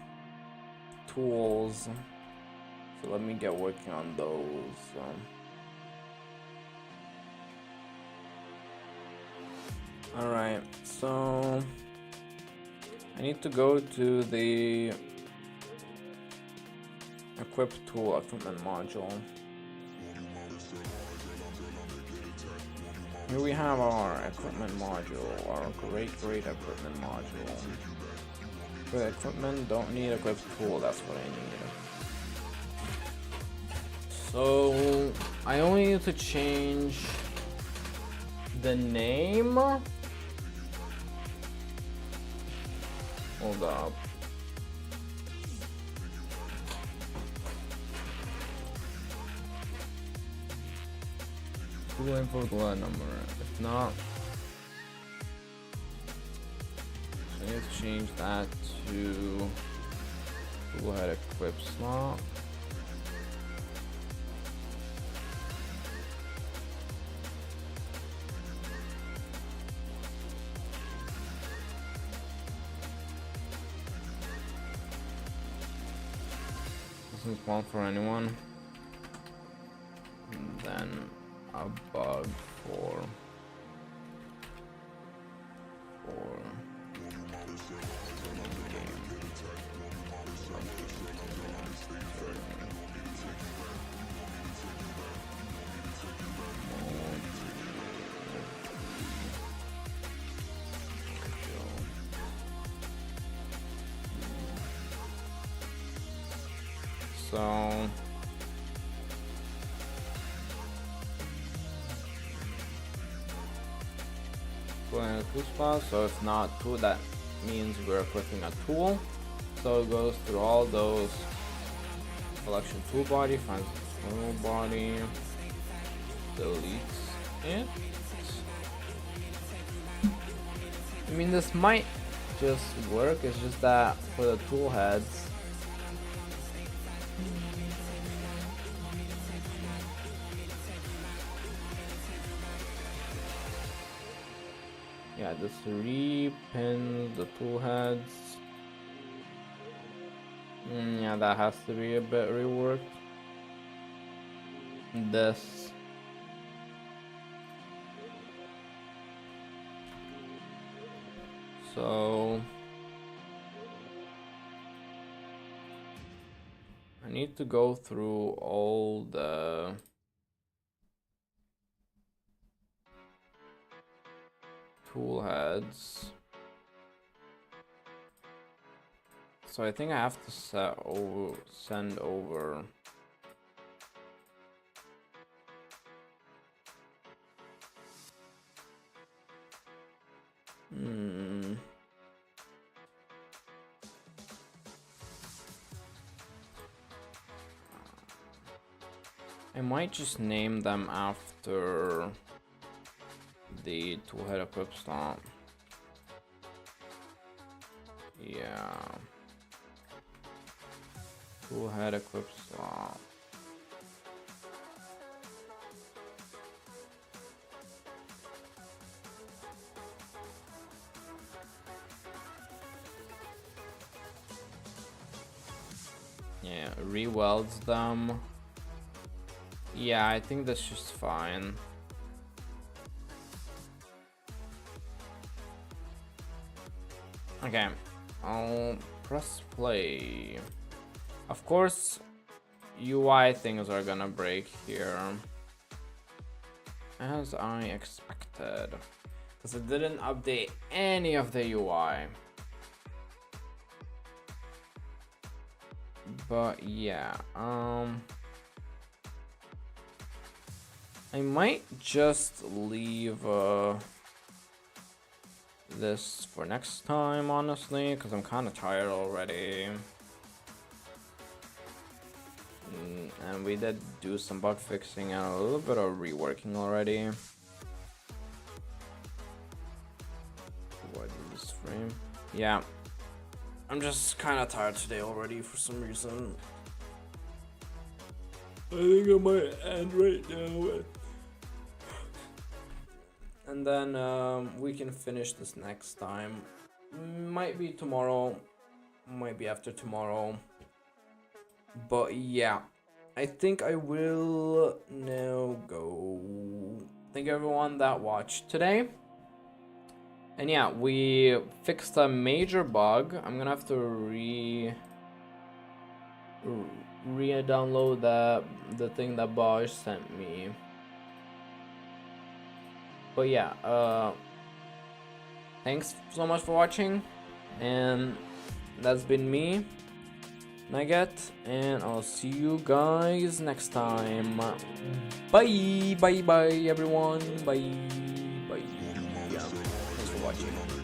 tools. So let me get working on those. Alright, so I need to go to the equip tool equipment module. Here we have our equipment module, our great equipment module. For equipment, don't need equip tool, that's what I need. So I only need to change the name. Hold up. tool info glide number. If not, I need to change that to tool head equip slot. Doesn't spawn for anyone. And then a bug for so put in a tool spot, so if not tool, that means we're equipping a tool. So it goes through all those collection tool body, finds the tool body, deletes it. I mean, this might just work, it's just that for the tool heads, yeah, just repin the tool heads. Yeah, that has to be a bit reworked. This. So I need to go through all the tool heads. So I think I have to send over I might just name them after the tool head equip slot. Yeah. Tool head equip slot. Yeah, re-welds them. Yeah, I think that's just fine. Okay, I'll press play. Of course, UI things are gonna break here, as I expected, because it didn't update any of the UI. But yeah, I might just leave this for next time, honestly, because I'm kind of tired already. And we did do some bug fixing and a little bit of reworking already. Why did this frame? Yeah, I'm just kind of tired today already for some reason. I think I might end right now. And then we can finish this next time. Might be tomorrow, might be after tomorrow. But yeah, I think I will now go. Thank you everyone that watched today. And yeah, we fixed a major bug. I'm gonna have to re-download the thing that Bosch sent me. But yeah, thanks so much for watching, and that's been me, Nugget, and I'll see you guys next time. Bye, bye, bye, everyone. Bye, bye. Yeah, thanks for watching.